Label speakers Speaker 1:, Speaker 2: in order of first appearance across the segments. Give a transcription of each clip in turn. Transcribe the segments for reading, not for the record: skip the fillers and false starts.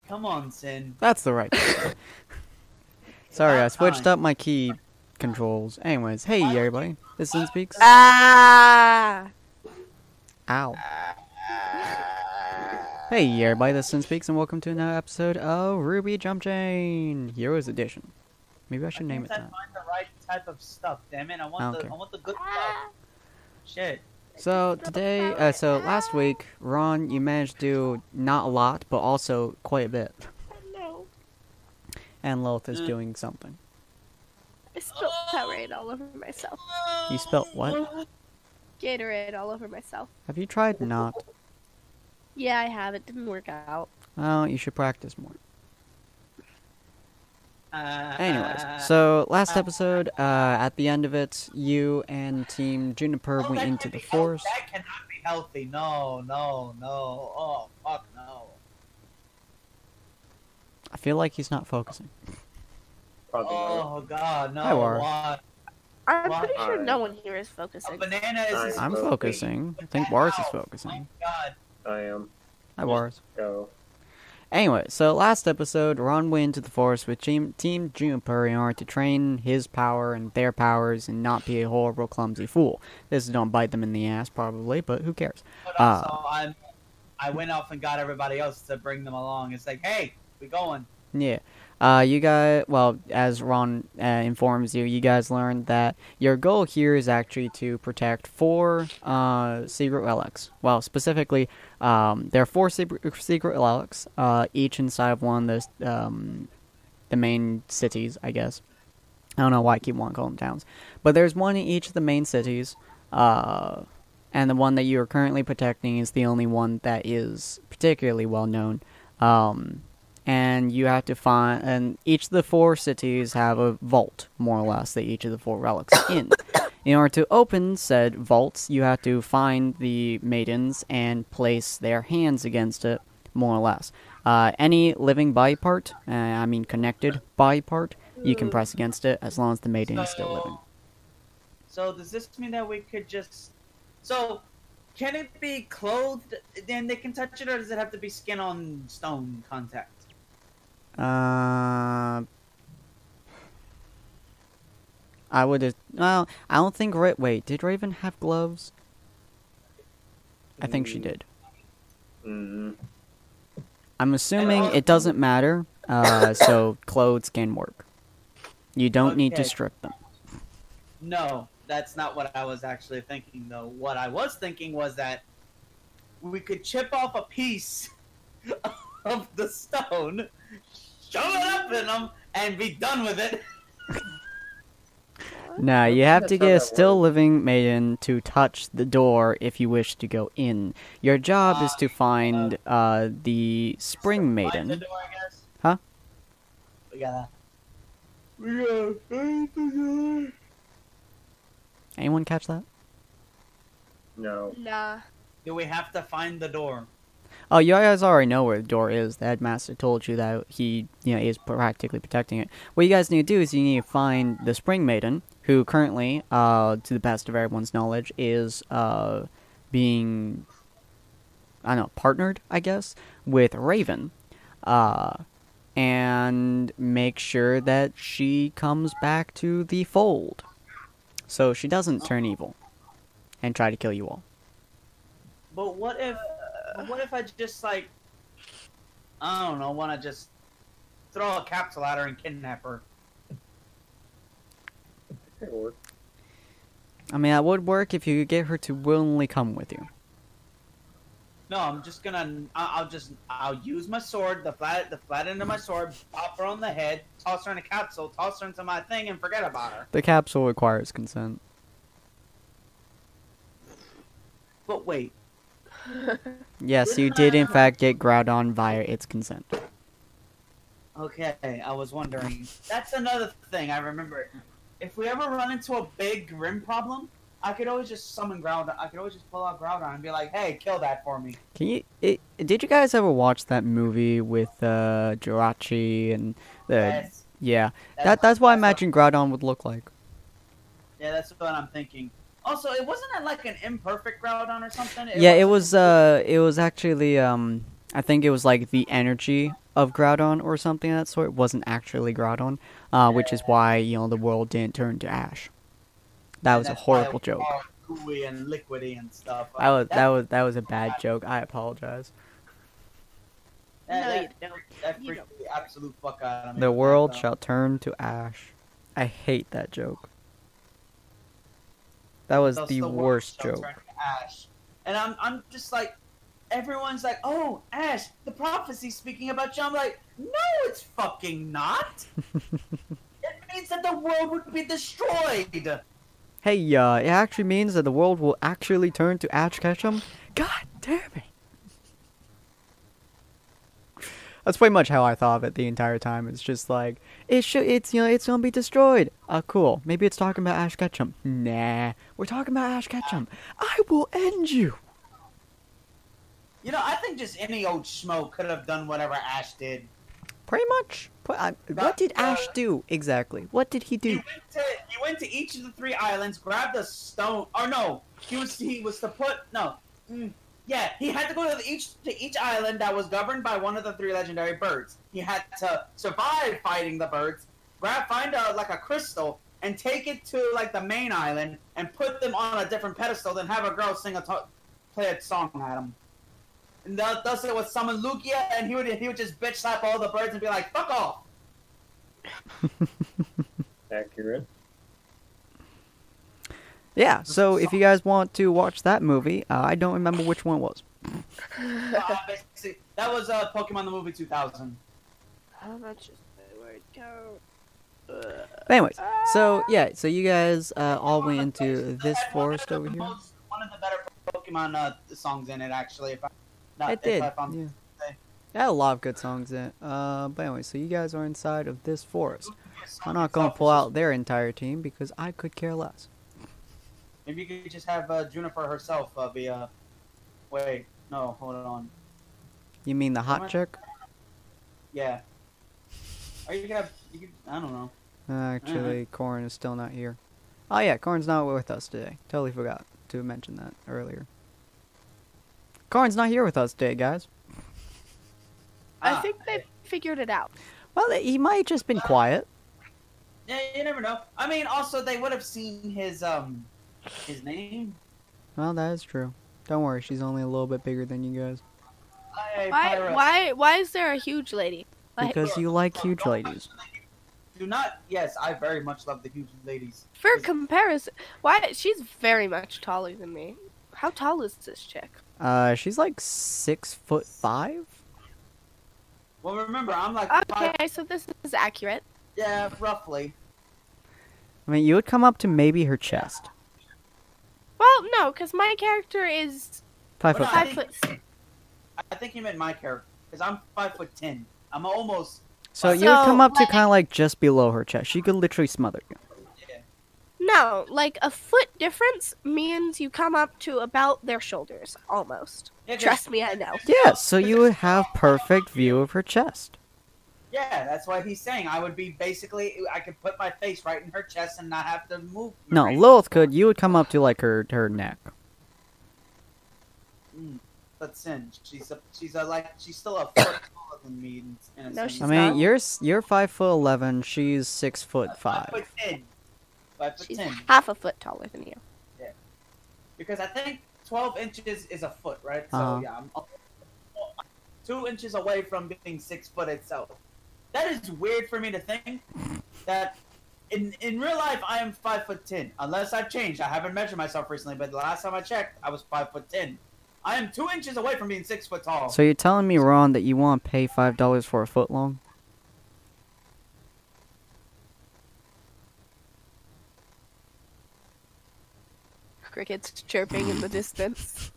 Speaker 1: Come on, Sin.
Speaker 2: That's the right one. Sorry, I switched up my key controls. Anyways, hey everybody, this is Sinspeaks.
Speaker 3: Ah!
Speaker 2: Ow. Hey everybody, this is Sinspeaks, and welcome to another episode of RWBY Jumpchain Heroes Edition. Maybe I should name it that.
Speaker 1: I find the right type of stuff. Damn it! I want the good stuff. Shit.
Speaker 2: So today, so last week, Ron, you managed to do not a lot, but also quite a bit.
Speaker 3: No.
Speaker 2: And Lilith is doing something.
Speaker 3: I spilled Powerade all over myself.
Speaker 2: You spelt what?
Speaker 3: Gatorade all over myself.
Speaker 2: Have you tried not?
Speaker 3: Yeah, I have. It didn't work out.
Speaker 2: Well, you should practice more. Anyways, so last episode, at the end of it, you and Team Juniper went into the forest.
Speaker 1: That cannot be healthy. No. Oh, fuck no.
Speaker 2: I feel like he's not focusing.
Speaker 1: Oh, God, no.
Speaker 2: Hi, War.
Speaker 1: Why?
Speaker 3: I'm pretty sure no one here is
Speaker 1: A
Speaker 3: focusing.
Speaker 1: banana is
Speaker 2: I'm focusing. I think Wars is focusing.
Speaker 1: God.
Speaker 4: I am.
Speaker 2: Hi, Wars.
Speaker 4: Go.
Speaker 2: Anyway, so last episode, Ron went into the forest with Team Juniper in order to train his power and their powers and not be a horrible, clumsy fool. This don't bite them in the ass, probably, but who cares?
Speaker 1: But also, I went off and got everybody else to bring them along. It's like, hey, we going.
Speaker 2: Yeah. You guys, well, as Ron informs you, you guys learned that your goal here is actually to protect 4 secret relics. Well, specifically, there are 4 secret relics, each inside of one of the main cities, I guess. I don't know why I keep wanting to call them towns. But there's one in each of the main cities, and the one that you are currently protecting is the only one that is particularly well known. And you have to find, and each of the 4 cities have a vault, more or less, that each of the 4 relics in. In order to open said vaults, you have to find the maidens and place their hands against it, more or less. Any living body part, I mean connected body part, you can press against it as long as the maiden is still living.
Speaker 1: So does this mean that we could just... So, can it be clothed, then they can touch it, or does it have to be skin on stone contact?
Speaker 2: I would have... Well, I don't think... Wait, did Raven have gloves? I think she did. I'm assuming it doesn't matter, so clothes can work. You don't need to strip them.
Speaker 1: No, that's not what I was actually thinking, though. What I was thinking was that we could chip off a piece of the stone, shove it up in them, and be done with it.
Speaker 2: Nah, you have to get a still living maiden to touch the door if you wish to go in. Your job is to find the spring maiden.
Speaker 1: Find the door, I guess.
Speaker 2: Huh?
Speaker 1: We gotta find the door.
Speaker 2: Anyone catch that?
Speaker 4: No.
Speaker 3: Nah.
Speaker 1: Do we have to find the door?
Speaker 2: Oh, you guys already know where the door is. The headmaster told you that he, is practically protecting it. What you guys need to do is you need to find the spring maiden, who currently, to the best of everyone's knowledge, is being, I don't know, partnered, I guess, with Raven, and make sure that she comes back to the fold, so she doesn't turn evil and try to kill you all.
Speaker 1: But what if I just, like, I don't know, want to just throw a capsule at her and kidnap her?
Speaker 2: I mean, that would work if you could get her to willingly come with you.
Speaker 1: No, I'm just gonna, I'll use my sword, the flat end of my sword, pop her on the head, toss her in a capsule, toss her into my thing, and forget about her.
Speaker 2: The capsule requires consent.
Speaker 1: But wait.
Speaker 2: Yes, you did in fact get Groudon via its consent.
Speaker 1: Okay, I was wondering. That's another thing I remember. If we ever run into a big Grim problem, I could always just summon Groudon. I could always just pull out Groudon and be like, "Hey, kill that for me."
Speaker 2: Can you? Did you guys ever watch that movie with Jirachi and the?
Speaker 1: Yes.
Speaker 2: Yeah, that's what I imagine Groudon would look like.
Speaker 1: Yeah, that's what I'm thinking. Also, it wasn't like an imperfect Groudon or something.
Speaker 2: Yeah, it was actually I think it was like the energy of Groudon or something of that sort. It wasn't actually Groudon, which is why, you know, the world didn't turn to ash. That was a horrible joke.
Speaker 1: Gooey and liquidy and stuff.
Speaker 2: That was a bad joke. I apologize.
Speaker 1: That freaked the absolute fuck out of me.
Speaker 2: The world shall turn to ash. I hate that joke. That was the worst joke.
Speaker 1: And I'm just like, everyone's like, oh, Ash, the prophecy speaking about you. I'm like, no, it's fucking not. It means that the world would be destroyed.
Speaker 2: Hey, it actually means that the world will actually turn to Ash Ketchum? God damn it. That's pretty much how I thought of it the entire time. It's just like, it's gonna be destroyed. Cool. Maybe it's talking about Ash Ketchum. Nah, we're talking about Ash Ketchum. I will end you.
Speaker 1: You know, I think just any old schmo could have done whatever Ash did.
Speaker 2: Pretty much. What did Ash do exactly? What did he do?
Speaker 1: He went to each of the 3 islands, grabbed a stone. Or no, he was to put no. Yeah, he had to go to each island that was governed by one of the 3 legendary birds. He had to survive fighting the birds, find like a crystal, and take it to like the main island and put them on a different pedestal. Then have a girl play a song at him. And thus it would summon Lugia, and he would just bitch slap all the birds and be like, "Fuck off."
Speaker 4: Accurate.
Speaker 2: Yeah, so if you guys want to watch that movie, I don't remember which one it was.
Speaker 1: Basically, that was Pokemon the Movie 2000.
Speaker 3: How much is my word count?
Speaker 2: But anyways, so yeah, so you guys all went into this forest over here.
Speaker 1: One of the better Pokemon songs in it, actually.
Speaker 2: It did. Yeah. It had a lot of good songs in it. But anyway, so you guys are inside of this forest. I'm not gonna pull out their entire team because I could care less.
Speaker 1: Maybe you could just have Juniper herself be wait, no, hold on.
Speaker 2: You mean the hot chick?
Speaker 1: Yeah. Or you could I don't know.
Speaker 2: Actually, Corn is still not here. Oh yeah, Corn's not with us today. Totally forgot to mention that earlier. Corn's not here with us today, guys.
Speaker 3: I think they figured it out.
Speaker 2: Well, he might have just been quiet.
Speaker 1: Yeah, you never know. I mean, also, they would have seen his name.
Speaker 2: Well, that is true. Don't worry, she's only a little bit bigger than you guys.
Speaker 3: Why is there a huge lady?
Speaker 2: Because you like huge ladies.
Speaker 1: Do not. Yes, I very much love the huge ladies.
Speaker 3: For comparison, she's very much taller than me. How tall is this chick?
Speaker 2: She's like 6'5".
Speaker 1: Well, remember, I'm like.
Speaker 3: Okay, so this is accurate.
Speaker 1: Yeah, roughly.
Speaker 2: I mean, you would come up to maybe her chest.
Speaker 3: Well, no, because my character is
Speaker 2: 5 foot.
Speaker 3: 5 foot.
Speaker 1: I think you meant my character, because I'm 5'10". I'm almost.
Speaker 2: So you would come up to kind of like just below her chest. She could literally smother you.
Speaker 3: No, like a foot difference means you come up to about their shoulders, almost.
Speaker 1: Yeah,
Speaker 3: Trust me, I know.
Speaker 2: Yeah, so you would have perfect view of her chest.
Speaker 1: Yeah, that's what he's saying. I would be basically, I could put my face right in her chest and not have to move.
Speaker 2: No, Lilith could. You would come up to like her neck.
Speaker 1: But Sin, she's still a foot taller than me. In a sense.
Speaker 3: She's
Speaker 2: I mean,
Speaker 3: not.
Speaker 2: you're 5'11". She's 6'5".
Speaker 1: 5'10". 5'10".
Speaker 3: She's half a foot taller than you.
Speaker 1: Yeah. Because I think 12 inches is a foot, right? So yeah, I'm 2 inches away from being 6 foot itself. That is weird for me to think that in real life I am 5'10". Unless I've changed. I haven't measured myself recently, but the last time I checked, I was 5'10". I am 2 inches away from being 6 foot tall.
Speaker 2: So you're telling me, Ron, that you want to pay $5 for a foot long?
Speaker 3: Crickets chirping in the distance.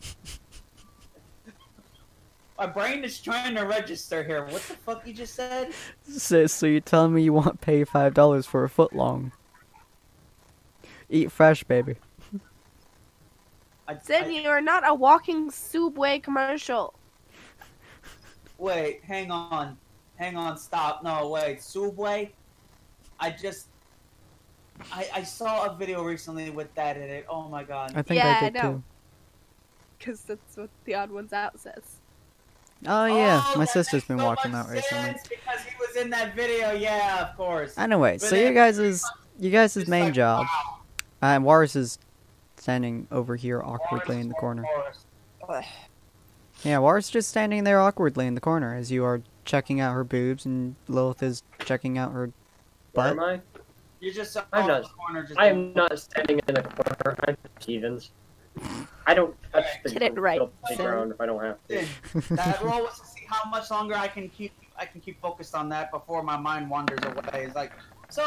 Speaker 1: My brain is trying to register here. What the fuck you just said?
Speaker 2: So you're telling me you want to pay $5 for a foot long? Eat fresh, baby.
Speaker 3: Then you are not a walking Subway commercial.
Speaker 1: Wait, hang on, stop. No, wait, Subway. I saw a video recently with that in it. Oh my god.
Speaker 2: I think
Speaker 3: Yeah,
Speaker 2: I did
Speaker 3: I know.
Speaker 2: too.
Speaker 3: Because that's what the odd ones out says.
Speaker 2: Oh yeah,
Speaker 1: Oh,
Speaker 2: my
Speaker 1: that
Speaker 2: sister's
Speaker 1: makes
Speaker 2: been
Speaker 1: so
Speaker 2: watching
Speaker 1: much
Speaker 2: that recently.
Speaker 1: sense because he was in that video. Yeah, of course.
Speaker 2: Anyway,
Speaker 1: But
Speaker 2: so
Speaker 1: then-
Speaker 2: you guys'
Speaker 1: It's
Speaker 2: main
Speaker 1: like,
Speaker 2: job.
Speaker 1: wow.
Speaker 2: And Wars is standing over here awkwardly in the corner. Yeah, Wars just standing there awkwardly in the corner as you are checking out her boobs and Lilith is checking out her
Speaker 4: Where
Speaker 2: butt.
Speaker 4: am I?
Speaker 1: You're just
Speaker 4: I'm
Speaker 1: off
Speaker 4: not-
Speaker 1: the corner. Just
Speaker 4: I am not standing in the corner. I'm Stevens. I don't touch the
Speaker 3: Get it right,
Speaker 4: filthy
Speaker 3: son.
Speaker 4: ground if I don't have to.
Speaker 1: That role was to see how much longer I can keep focused on that before my mind wanders away. It's like, so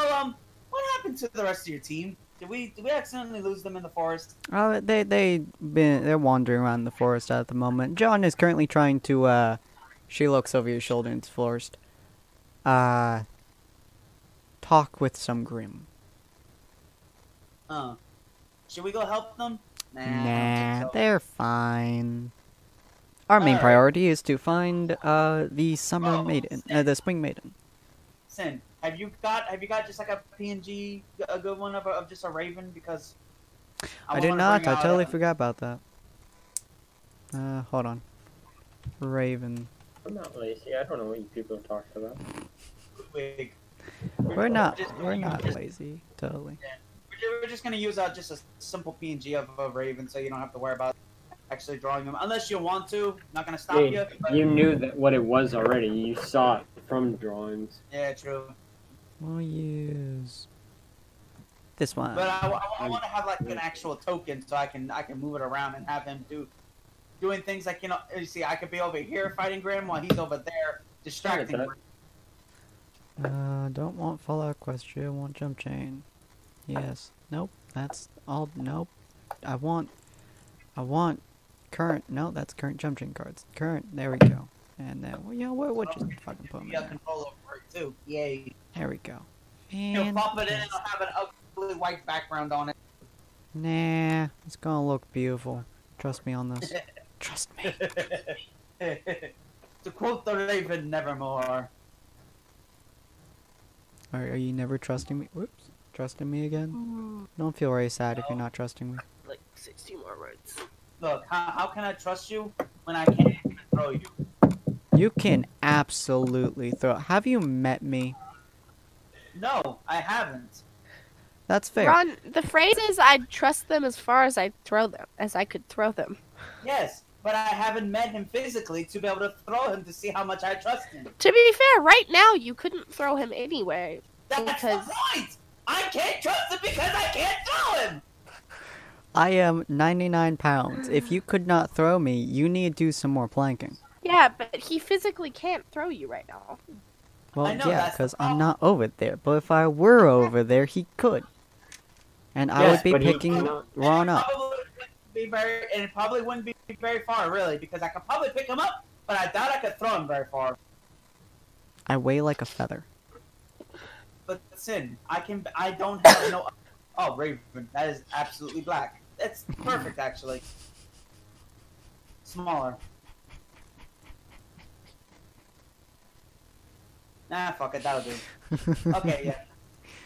Speaker 1: what happened to the rest of your team? Did we accidentally lose them in the forest?
Speaker 2: They're wandering around the forest at the moment. John is currently trying to she looks over your shoulder into the forest. Talk with some Grim.
Speaker 1: Should we go help them? I don't
Speaker 2: Nah,
Speaker 1: think so.
Speaker 2: they're fine. Our main
Speaker 1: Alright.
Speaker 2: priority is to find the summer
Speaker 1: Oh,
Speaker 2: maiden,
Speaker 1: snap.
Speaker 2: the spring maiden.
Speaker 1: Sin, have you got just like a PNG, a good one of just a raven? Because
Speaker 2: I did
Speaker 1: wanna
Speaker 2: not.
Speaker 1: bring
Speaker 2: I
Speaker 1: out,
Speaker 2: totally forgot about that. Hold on. Raven.
Speaker 4: I'm not lazy. I don't know what you people are talking about.
Speaker 1: Ludwig.
Speaker 2: We're not
Speaker 1: just-
Speaker 2: lazy. Totally.
Speaker 1: We're just gonna use just a simple PNG of a raven, so you don't have to worry about actually drawing them, unless you want to. Not gonna stop
Speaker 4: Dude,
Speaker 1: you. But,
Speaker 4: you knew that what it was already. You saw it from drawings.
Speaker 1: yeah, true.
Speaker 2: We'll use this one.
Speaker 1: But I want to have like an actual token, so I can move it around and have him doing things like, you know. You see, I could be over here fighting Grim while he's over there distracting
Speaker 4: that.
Speaker 1: Grim.
Speaker 2: Don't want Fallout Questria, want Jumpchain. Yes. Nope. That's all. Nope. I want current. No, that's current Jumpchain cards. Current. There we go. And then, well, you know what? We'll just fucking put them
Speaker 1: You
Speaker 2: in
Speaker 1: got
Speaker 2: there.
Speaker 1: control over it too. Yay.
Speaker 2: There we go.
Speaker 1: He'll pop it in and
Speaker 2: Fantastic.
Speaker 1: it'll have an ugly white background on it.
Speaker 2: Nah, it's gonna look beautiful. Trust me on this. Trust me.
Speaker 1: To quote the Raven, nevermore.
Speaker 2: Are you never trusting me? Whoops. Trusting me again? Don't feel very sad if you're not trusting me.
Speaker 3: Like 60 more words.
Speaker 1: Look, how can I trust you when I can't even throw you?
Speaker 2: You can absolutely throw. Have you met me?
Speaker 1: No, I haven't.
Speaker 2: That's fair.
Speaker 3: Ron, the phrase is I'd trust them as far as I could throw them.
Speaker 1: Yes, but I haven't met him physically to be able to throw him to see how much I trust him.
Speaker 3: To be fair, right now you couldn't throw him anyway.
Speaker 1: That's
Speaker 3: Because-
Speaker 1: the point! I can't trust him because I can't throw him!
Speaker 2: I am 99 pounds. If you could not throw me, you need to do some more planking.
Speaker 3: Yeah, but he physically can't throw you right now.
Speaker 2: Well,
Speaker 1: I know,
Speaker 2: yeah,
Speaker 1: that's the
Speaker 2: because I'm
Speaker 1: problem.
Speaker 2: not over there. But if I were over there, he could. And I
Speaker 4: Yes,
Speaker 2: would be
Speaker 4: but he
Speaker 2: picking
Speaker 4: cannot.
Speaker 2: Ron up.
Speaker 1: It probably wouldn't be very far, really, because I could probably pick him up, but I doubt I could throw him very far.
Speaker 2: I weigh like a feather.
Speaker 1: But Sin, I don't have no. Oh, Raven, that is absolutely black. That's perfect, actually. Smaller. Nah, fuck it, that'll do. Okay, yeah.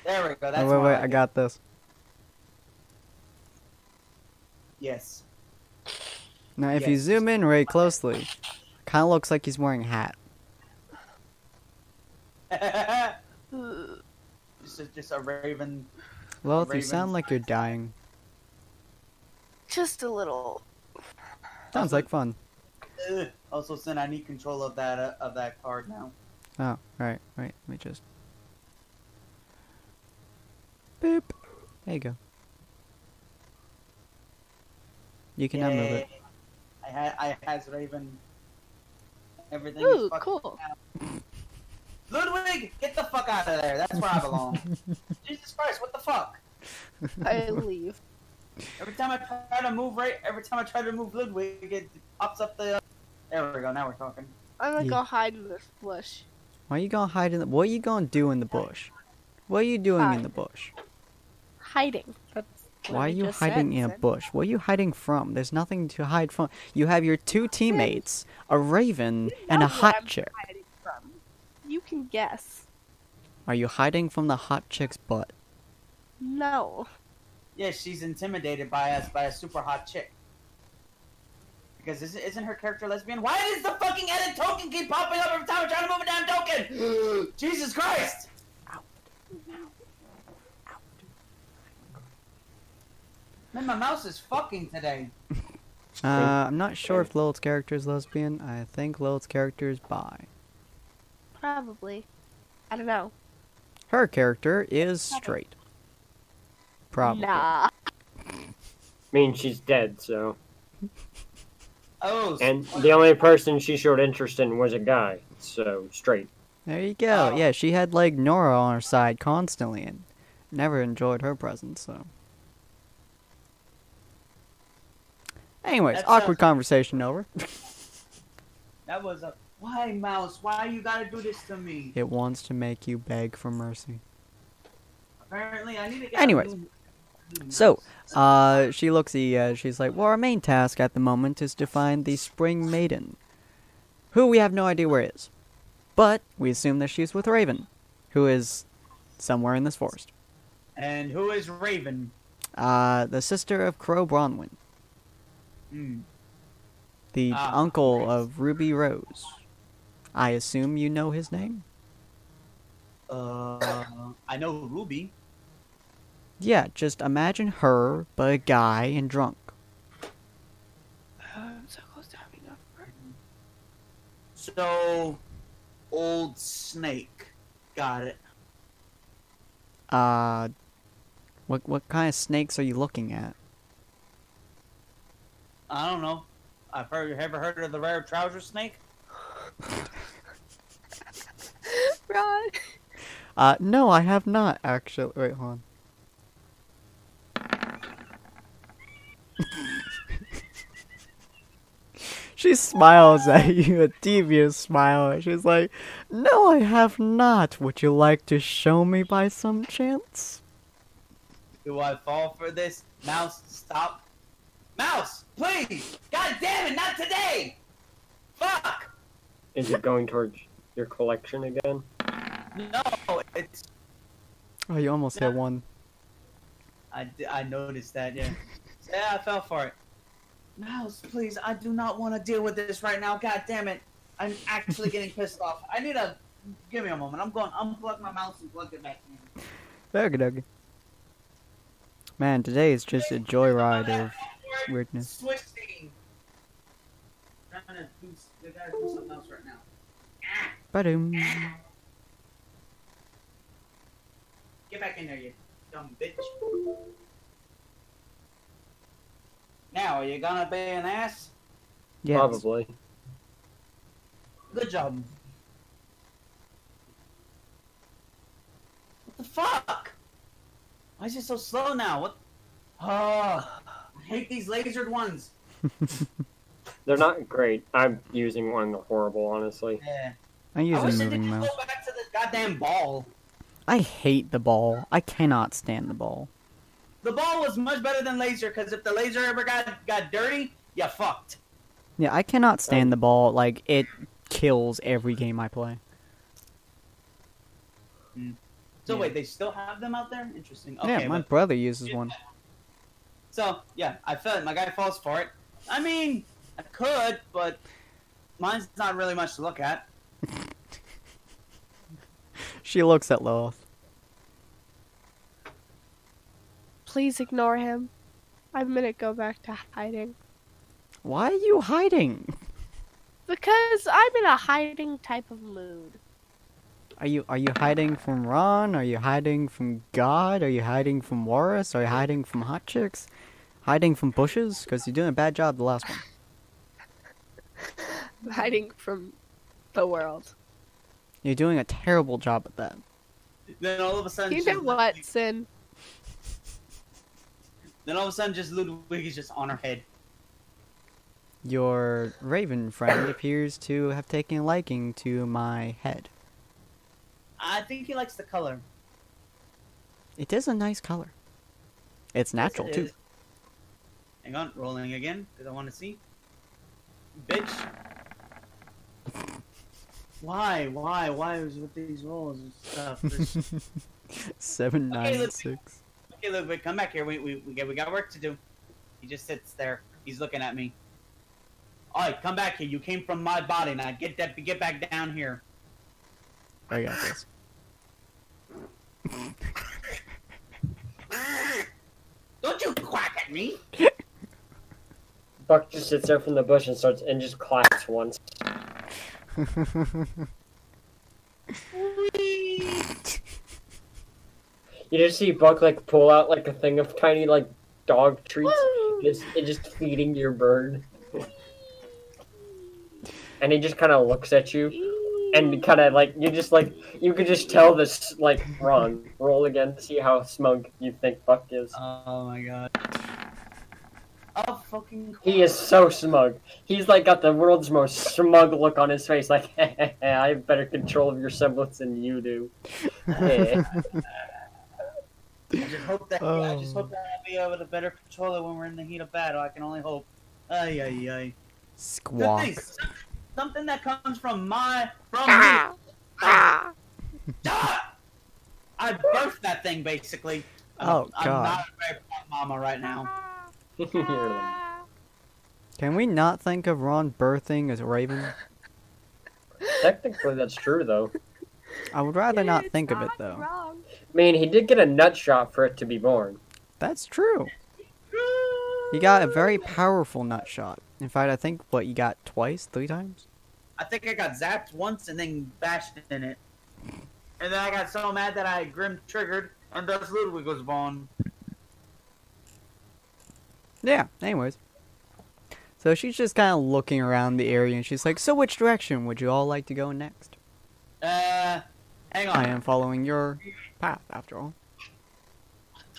Speaker 1: There we go. That's
Speaker 2: Oh, wait,
Speaker 1: more
Speaker 2: wait,
Speaker 1: like
Speaker 2: I
Speaker 1: it.
Speaker 2: got this.
Speaker 1: Yes.
Speaker 2: Now, if you
Speaker 1: Yes.
Speaker 2: zoom in very closely, kind of looks like he's wearing a hat.
Speaker 1: Just a Raven.
Speaker 2: Lilith, you
Speaker 1: Raven.
Speaker 2: sound like you're dying.
Speaker 3: Just a little.
Speaker 2: Sounds like fun.
Speaker 1: Also, Sin, I need control of that card now.
Speaker 2: Oh, right. Let me just... Boop. There you go. You can now move it.
Speaker 1: Yay. I has Raven. Everything
Speaker 3: Ooh,
Speaker 1: is fucking
Speaker 3: cool.
Speaker 1: out. Ludwig, get the fuck out of there. That's where I belong. Jesus Christ, what the fuck?
Speaker 3: I leave.
Speaker 1: Every time I try to move Ludwig, it pops up the. There we go. Now we're talking.
Speaker 3: I'm gonna
Speaker 2: Yeah.
Speaker 3: go hide in this bush.
Speaker 2: Why you gonna hide in the... What you gonna do in the bush? What are you doing in
Speaker 3: Hide.
Speaker 2: the bush?
Speaker 3: Hiding. That's what
Speaker 2: Why are
Speaker 3: I
Speaker 2: you
Speaker 3: just
Speaker 2: hiding
Speaker 3: said,
Speaker 2: in a
Speaker 3: Sid.
Speaker 2: bush? What are you hiding from? There's nothing to hide from. You have your two teammates, a raven,
Speaker 3: You
Speaker 2: and
Speaker 3: know
Speaker 2: a
Speaker 3: what
Speaker 2: hot
Speaker 3: I'm
Speaker 2: chick.
Speaker 3: hiding from. You can guess.
Speaker 2: Are you hiding from the hot chick's butt?
Speaker 3: No.
Speaker 1: Yeah, she's intimidated by us by a super hot chick. Because isn't her character lesbian? Why does the fucking edit token keep popping up every time we're trying to move a damn token? Jesus Christ! Man, my mouse is fucking today.
Speaker 2: I'm not sure if Lilith's character is lesbian. I think Lilith's character is bi.
Speaker 3: Probably. I don't know.
Speaker 2: Her character is straight. Probably.
Speaker 3: Nah.
Speaker 4: I mean, she's dead, so.
Speaker 1: Oh.
Speaker 4: And the only person she showed interest in was a guy, so straight.
Speaker 2: There you go.
Speaker 1: Oh.
Speaker 2: Yeah, she had like Nora on her side constantly and never enjoyed her presence, so. Anyways,
Speaker 1: That
Speaker 2: awkward
Speaker 1: sounds-
Speaker 2: conversation over.
Speaker 1: That was a. Why, mouse? Why you gotta do this to me?
Speaker 2: It wants to make you beg for mercy.
Speaker 1: Apparently, I need to get.
Speaker 2: Anyways,
Speaker 1: a new
Speaker 2: So,
Speaker 1: mouse.
Speaker 2: she looks at you, she's like, well, our main task at the moment is to find the Spring Maiden, who we have no idea where is. But we assume that she's with Raven, who is somewhere in this forest.
Speaker 1: And who is Raven?
Speaker 2: The sister of Crow Bronwyn, the uncle
Speaker 1: nice.
Speaker 2: of Ruby Rose. I assume you know his name?
Speaker 1: I know Ruby.
Speaker 2: Yeah, just imagine her, but a guy and drunk.
Speaker 3: I'm so close to having a friend.
Speaker 1: So, old snake. Got it.
Speaker 2: What kind of snakes are you looking at?
Speaker 1: I don't know. Ever heard of the rare trouser snake?
Speaker 3: Ron.
Speaker 2: No, I have not, actually. Wait, hold on. She smiles at you, a devious smile. She's like, no, I have not. Would you like to show me by some chance?
Speaker 1: Do I fall for this? Mouse, stop. Mouse, please! God damn it, not today! Fuck!
Speaker 4: Is it going towards your collection again?
Speaker 1: No, it's...
Speaker 2: Oh, you almost hit one.
Speaker 1: I noticed that, yeah. Yeah, I fell for it. Mouse, please, I do not want to deal with this right now. God damn it. I'm actually getting pissed off. I need a... Give me a moment. I'm going to unplug my mouse and plug it back in.
Speaker 2: Okie dokie. Man, today is just a joyride of weirdness.
Speaker 1: Switching. I gotta do something else right now.
Speaker 2: Ba-doom.
Speaker 1: Get back in there, you dumb bitch. Now, are you gonna be an ass?
Speaker 2: Yes.
Speaker 4: Probably.
Speaker 1: Good job. What the fuck? Why is it so slow now? What? Oh, I hate these lasered ones.
Speaker 4: They're not great. I'm using one horrible, honestly.
Speaker 1: Yeah.
Speaker 2: I
Speaker 1: I
Speaker 2: use
Speaker 1: wish
Speaker 2: a
Speaker 1: they
Speaker 2: moving
Speaker 1: didn't
Speaker 2: mouse.
Speaker 1: go back to the goddamn ball.
Speaker 2: I hate the ball. I cannot stand the ball.
Speaker 1: The ball was much better than laser, because if the laser ever got dirty, you fucked.
Speaker 2: Yeah, I cannot stand the ball. Like, it kills every game I play.
Speaker 1: So
Speaker 2: Yeah.
Speaker 1: wait, they still have them out there? Interesting. Okay,
Speaker 2: Yeah, my
Speaker 1: but-
Speaker 2: brother uses one.
Speaker 1: So, yeah, I feel it. My guy falls for it. I mean, I could, but mine's not really much to look at.
Speaker 2: She looks at Lilith.
Speaker 3: Please ignore him. I'm gonna go back to hiding.
Speaker 2: Why are you hiding?
Speaker 3: Because I'm in a hiding type of mood.
Speaker 2: Are you hiding from Ron? Are you hiding from God? Are you hiding from Warris? Are you hiding from hot chicks? Hiding from bushes? Because you're doing a bad job the last one.
Speaker 3: I'm hiding from the world.
Speaker 2: You're doing a terrible job at that.
Speaker 1: Then all of a sudden,
Speaker 3: You know what, Sin?
Speaker 1: Then all of a sudden, just Ludwig is just on her head.
Speaker 2: Your Raven friend appears to have taken a liking to my head.
Speaker 1: I think he likes the color.
Speaker 2: It is a nice color. It's natural,
Speaker 1: Yes, it
Speaker 2: too.
Speaker 1: is. Hang on, rolling again, because I want to see. Bitch. Why is with these rolls and stuff? There's-
Speaker 2: 7, 9,
Speaker 1: let's-
Speaker 2: 6.
Speaker 1: Okay, Ludwig, come back here. We got work to do. He just sits there. He's looking at me. Alright, come back here. You came from my body. Now get back down here.
Speaker 2: I got this.
Speaker 1: Don't you quack at me!
Speaker 4: Buck just sits there from the bush and just claps once. You just see Buck like pull out like a thing of tiny like dog treats. It's just feeding your bird. And he just kind of looks at you, and kind of like you could just tell this like roll again to see how smug you think Buck is.
Speaker 1: Oh my god. Oh fucking.
Speaker 4: He is so smug. He's like got the world's most smug look on his face. Like, I have better control of your semblance than you do.
Speaker 1: I just hope that I'll be able to better control it when we're in the heat of battle. I can only hope. Ay.
Speaker 2: Squawk.
Speaker 1: Good thing, something that comes from me. I birthed that thing basically.
Speaker 2: Oh,
Speaker 1: I'm
Speaker 2: God.
Speaker 1: not a very proud mama right now.
Speaker 2: Can we not think of Ron birthing as a raven?
Speaker 4: Technically, that's true though.
Speaker 2: I would rather not think of it though.
Speaker 3: Wrong.
Speaker 4: I mean, he did get a nut shot for it to be born.
Speaker 2: That's true. You got a very powerful nut shot. In fact, I think you got twice, 3 times.
Speaker 1: I think I got zapped once and then bashed in it. And then I got so mad that I Grim triggered, and thus Ludwig was born.
Speaker 2: Yeah. Anyways, so she's just kind of looking around the area, and she's like, "So, which direction would you all like to go next?"
Speaker 1: Hang on.
Speaker 2: I am following your path, after all.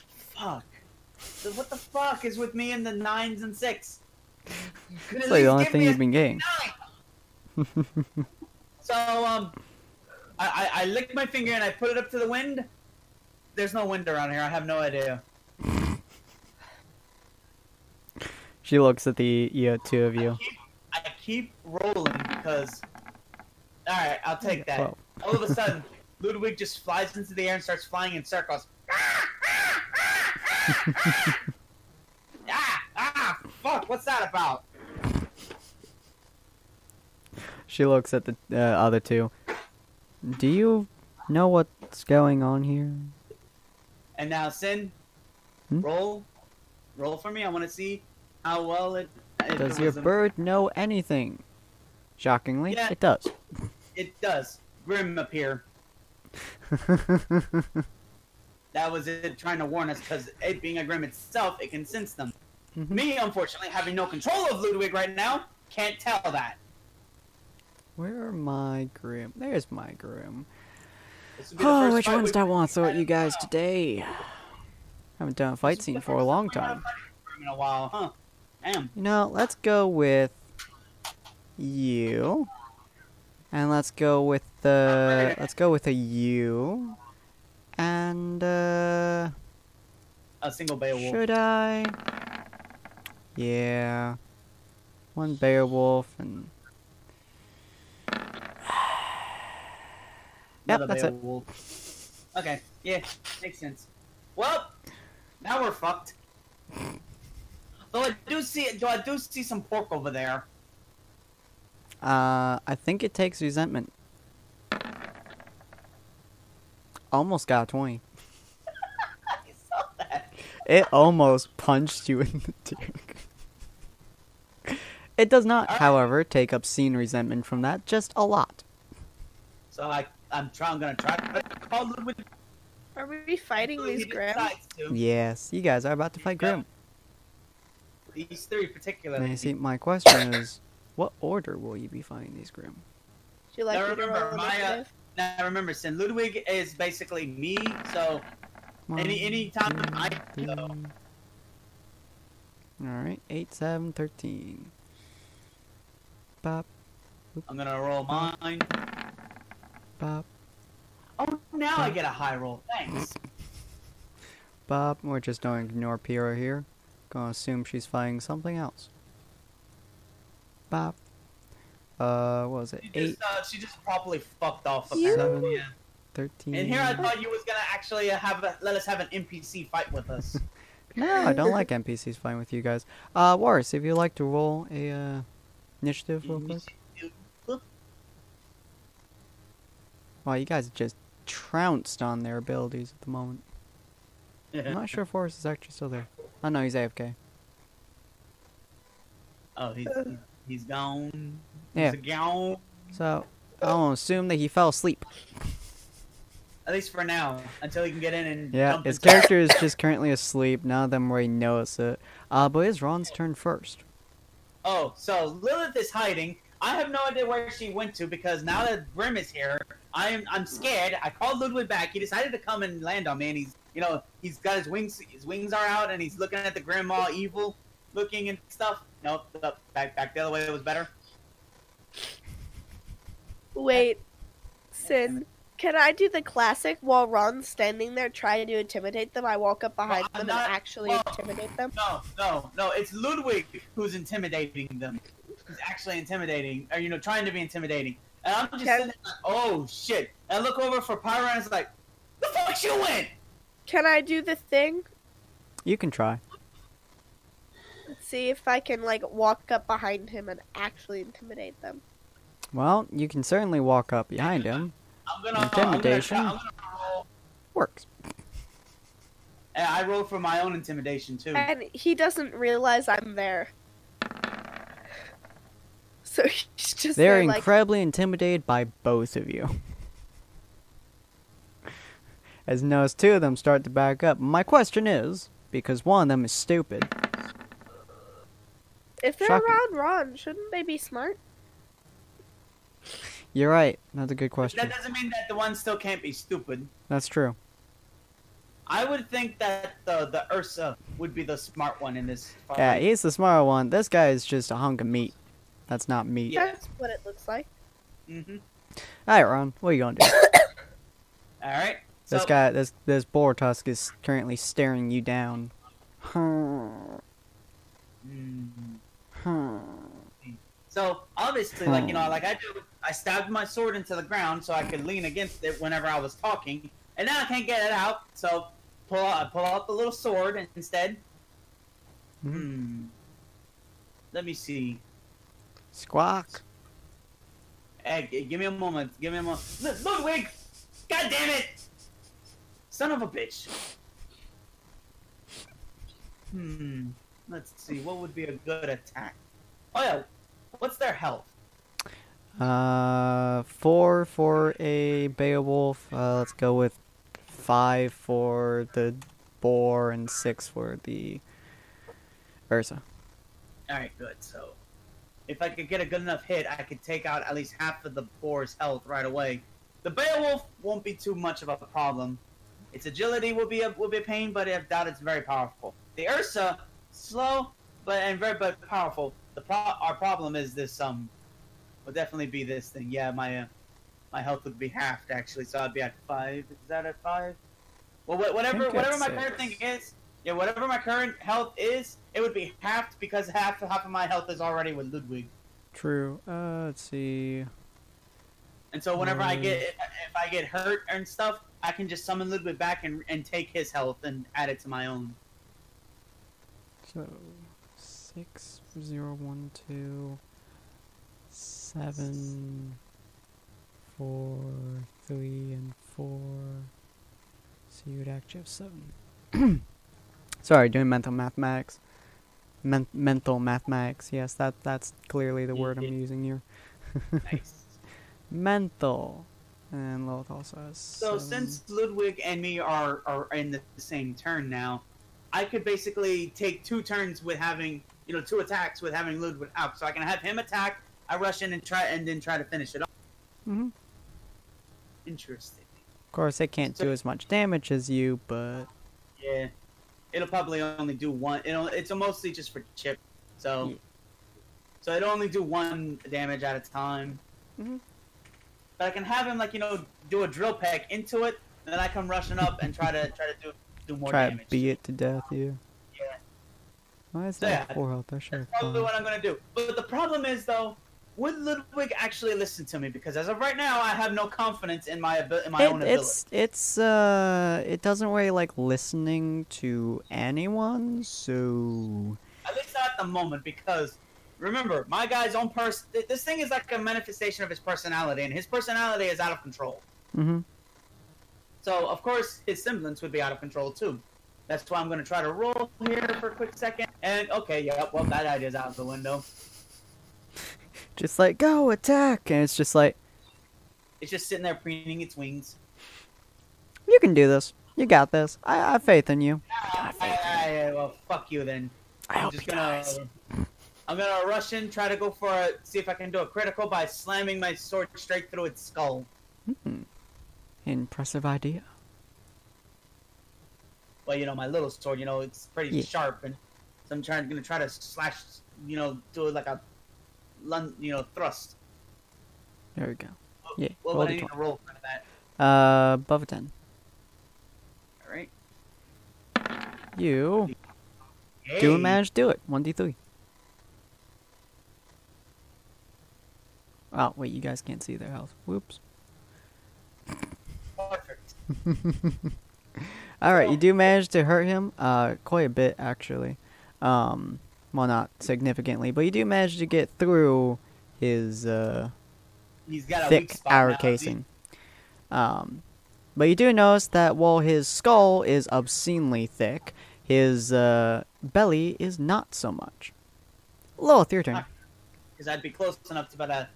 Speaker 1: Fuck. So what the fuck is with me in the 9s and 6?
Speaker 2: It's like the only thing you've been getting.
Speaker 1: So, I licked my finger and I put it up to the wind. There's no wind around here. I have no idea.
Speaker 2: She looks at the two of you.
Speaker 1: I keep rolling because... Alright, I'll take that.
Speaker 2: Whoa.
Speaker 1: All of a sudden, Ludwig just flies into the air and starts flying in circles. Fuck, what's that about?
Speaker 2: She looks at the other two. Do you know what's going on here?
Speaker 1: And now, Sin,
Speaker 2: Hmm?
Speaker 1: roll for me. I want to see how well it
Speaker 2: Does your bird know anything? Shockingly,
Speaker 1: Yeah.
Speaker 2: it does.
Speaker 1: It does. Grim appear. That was it trying to warn us, because it being a Grim itself, it can sense them.
Speaker 2: Mhm.
Speaker 1: Me, unfortunately, having no control of Ludwig right now, can't tell that.
Speaker 2: Where are my Grim? There's my Grim.
Speaker 1: This would be the
Speaker 2: Oh,
Speaker 1: first
Speaker 2: which
Speaker 1: fight
Speaker 2: ones
Speaker 1: we've
Speaker 2: do I want to throw at
Speaker 1: had
Speaker 2: you guys
Speaker 1: in a while.
Speaker 2: today? Haven't done a fight
Speaker 1: This will be
Speaker 2: scene
Speaker 1: the
Speaker 2: for a
Speaker 1: first
Speaker 2: long
Speaker 1: time we've had a
Speaker 2: time.
Speaker 1: fight in a while, huh? Damn.
Speaker 2: You know, let's go with you. And let's go with a you. And
Speaker 1: A single Beowulf.
Speaker 2: should I? Yeah. One Beowulf and yep,
Speaker 1: Another
Speaker 2: that's it.
Speaker 1: Beowulf. Okay, yeah, makes sense. Well, now we're fucked. Though I do see some pork over there.
Speaker 2: I think it takes resentment. Almost got a 20.
Speaker 1: I saw that.
Speaker 2: It almost punched you in the dick. It does not, however, take obscene resentment from that, just a lot.
Speaker 1: So I'm gonna try to call Ludwig.
Speaker 3: Are we fighting these Grim?
Speaker 2: Yes, you guys are about to fight Grim.
Speaker 1: These 3 particularly.
Speaker 2: And you see, my question is, what order will you be fighting these Grim?
Speaker 3: Do you like
Speaker 1: Now
Speaker 3: me to
Speaker 1: remember,
Speaker 3: roll
Speaker 1: my
Speaker 3: initiative?
Speaker 1: now remember, Sin Ludwig is basically me. So any time I go.
Speaker 2: Alright, 8, 7, 13. Bop,
Speaker 1: I'm gonna roll mine.
Speaker 2: bop,
Speaker 1: Oh, now I get a high roll. Thanks.
Speaker 2: bop. We're just going to ignore Pyrrha here. Gonna assume she's fighting something else. Bop. What was it? 8,
Speaker 1: She just properly fucked off.
Speaker 3: You-
Speaker 1: Apparently. Yeah.
Speaker 2: 13.
Speaker 1: And here I thought you was gonna actually let us have an NPC fight with us.
Speaker 2: No, I don't like NPCs fighting with you guys. Warris, if you'd like to roll a initiative real quick. Wow, you guys just trounced on their abilities at the moment. I'm not sure if Warris is actually still there. Oh no, he's AFK.
Speaker 1: Oh, he's gone.
Speaker 2: Yeah.
Speaker 1: He's gone.
Speaker 2: So, I'll assume that he fell asleep.
Speaker 1: At least for now, until he can get in and
Speaker 2: Yeah,
Speaker 1: jump
Speaker 2: his
Speaker 1: inside.
Speaker 2: character is just currently asleep. None of them really notice it. But it's Ron's turn first.
Speaker 1: Oh, so Lilith is hiding. I have no idea where she went to because now that Grim is here, I'm scared. I called Ludwig back. He decided to come and land on me, and he's got his wings. His wings are out, and he's looking at the Grim all evil looking and stuff. Nope, back the other way was better.
Speaker 3: Wait, Sin, can I do the classic while Ron's standing there trying to intimidate them? I walk up behind them and actually intimidate them?
Speaker 1: No, it's Ludwig who's intimidating them. He's actually intimidating, or trying to be intimidating. And I'm just sitting there like, oh shit. And I look over for Pyro and it's like, the fuck you win?
Speaker 3: Can I do the thing?
Speaker 2: You can try.
Speaker 3: Let's see if I can, walk up behind him and actually intimidate them.
Speaker 2: Well, you can certainly walk up behind him. Intimidation
Speaker 1: I'm gonna roll.
Speaker 2: works.
Speaker 1: And I roll for my own intimidation too.
Speaker 3: And he doesn't realize I'm there. So he's just
Speaker 2: They're
Speaker 3: there,
Speaker 2: incredibly intimidated by both of you. As notice two of them start to back up. My question is, because one of them is stupid.
Speaker 3: If they're
Speaker 2: Shocking.
Speaker 3: around Ron, shouldn't they be smart?
Speaker 2: You're right. That's a good question.
Speaker 1: That doesn't mean that the one still can't be stupid.
Speaker 2: That's true.
Speaker 1: I would think that the Ursa would be the smart one in this fight.
Speaker 2: Yeah, he's the smarter one. This guy is just a hunk of meat. That's not meat.
Speaker 1: Yeah.
Speaker 3: That's what it looks like.
Speaker 1: Mm-hmm.
Speaker 2: Alright, Ron. What are you gonna do?
Speaker 1: Alright.
Speaker 2: This guy, this boar tusk is currently staring you down.
Speaker 1: So obviously, like I do, I stabbed my sword into the ground so I could lean against it whenever I was talking, and now I can't get it out. So pull out the little sword instead. Let me see.
Speaker 2: Squawk.
Speaker 1: Hey, give me a moment. Ludwig! God damn it! Son of a bitch. Let's see. What would be a good attack? Oh yeah. What's their health?
Speaker 2: 4 for a Beowulf. Let's go with 5 for the boar and 6 for the Ursa.
Speaker 1: Alright, good. So, if I could get a good enough hit, I could take out at least half of the boar's health right away. The Beowulf won't be too much of a problem. Its agility will be a pain, but I doubt it's very powerful. The Ursa, slow but powerful. Our problem is this will definitely be this thing. Yeah, my health would be halved actually, so I'd be at 5. Is that at 5? Well, whatever my current thing is. Yeah, whatever my current health is, it would be halved because half of my health is already with Ludwig.
Speaker 2: True. Let's see.
Speaker 1: And so whenever if I get hurt and stuff, I can just summon Ludwig back and take his health and add it to my own.
Speaker 2: So 6, 0, 1, 2, 7, 4, 3, and 4. So you would actually have 7. Sorry, doing mental mathematics. Mental mathematics. Yes, that's clearly the word I'm using here.
Speaker 1: Nice.
Speaker 2: Mental. And Lilith also has
Speaker 1: So
Speaker 2: 7.
Speaker 1: since Ludwig and me are in the same turn now, I could basically take 2 turns with having 2 attacks with having Ludwig out. So I can have him attack, I rush in and then try to finish it off. Interesting.
Speaker 2: Of course, it can't do as much damage as you, but
Speaker 1: Yeah. It'll probably only do 1. It's mostly just for chip. So
Speaker 2: Yeah.
Speaker 1: so it'll only do 1 damage at a time. But I can have him do a drill peck into it, and then I come rushing up and try to do more
Speaker 2: try
Speaker 1: damage.
Speaker 2: to beat it to death. Yeah.
Speaker 1: Yeah.
Speaker 2: Why is
Speaker 1: So
Speaker 2: that
Speaker 1: yeah,
Speaker 2: 4 health? I should
Speaker 1: That's probably what I'm gonna do. But the problem is though, would Ludwig actually listen to me? Because as of right now, I have no confidence in my own ability.
Speaker 2: It doesn't really like listening to anyone, so
Speaker 1: At least not at the moment, because remember, my guy's own person. This thing is like a manifestation of his personality, and his personality is out of control.
Speaker 2: mm-hmm.
Speaker 1: So of course his semblance would be out of control too. That's why I'm going to try to roll here for a quick second. And okay, yeah, well that idea's out of the window.
Speaker 2: Just like go attack, and it's just like
Speaker 1: It's just sitting there preening its wings.
Speaker 2: you can do this. You got this. I have faith in you.
Speaker 1: Well, fuck you then.
Speaker 2: I hope he dies.
Speaker 1: I'm gonna rush in, try to go for see if I can do a critical by slamming my sword straight through its skull.
Speaker 2: Impressive idea.
Speaker 1: Well, you know, my little sword, you know, it's pretty sharp, and so I'm gonna try to slash, you know, do it like a, thrust.
Speaker 2: There we go. Yeah.
Speaker 1: What would I need to roll for that?
Speaker 2: Above a 10.
Speaker 1: All right.
Speaker 2: You do manage to do it. 1d3. Oh wait, you guys can't see their health. Whoops.
Speaker 1: Perfect.
Speaker 2: Alright, you do manage to hurt him, quite a bit actually. Well, not significantly, but you do manage to get through his,
Speaker 1: He's got a
Speaker 2: thick
Speaker 1: weak spot
Speaker 2: outer
Speaker 1: now,
Speaker 2: casing. But you do notice that while his skull is obscenely thick, his, belly is not so much. Lilith, your turn.
Speaker 1: Because I'd be close enough to be able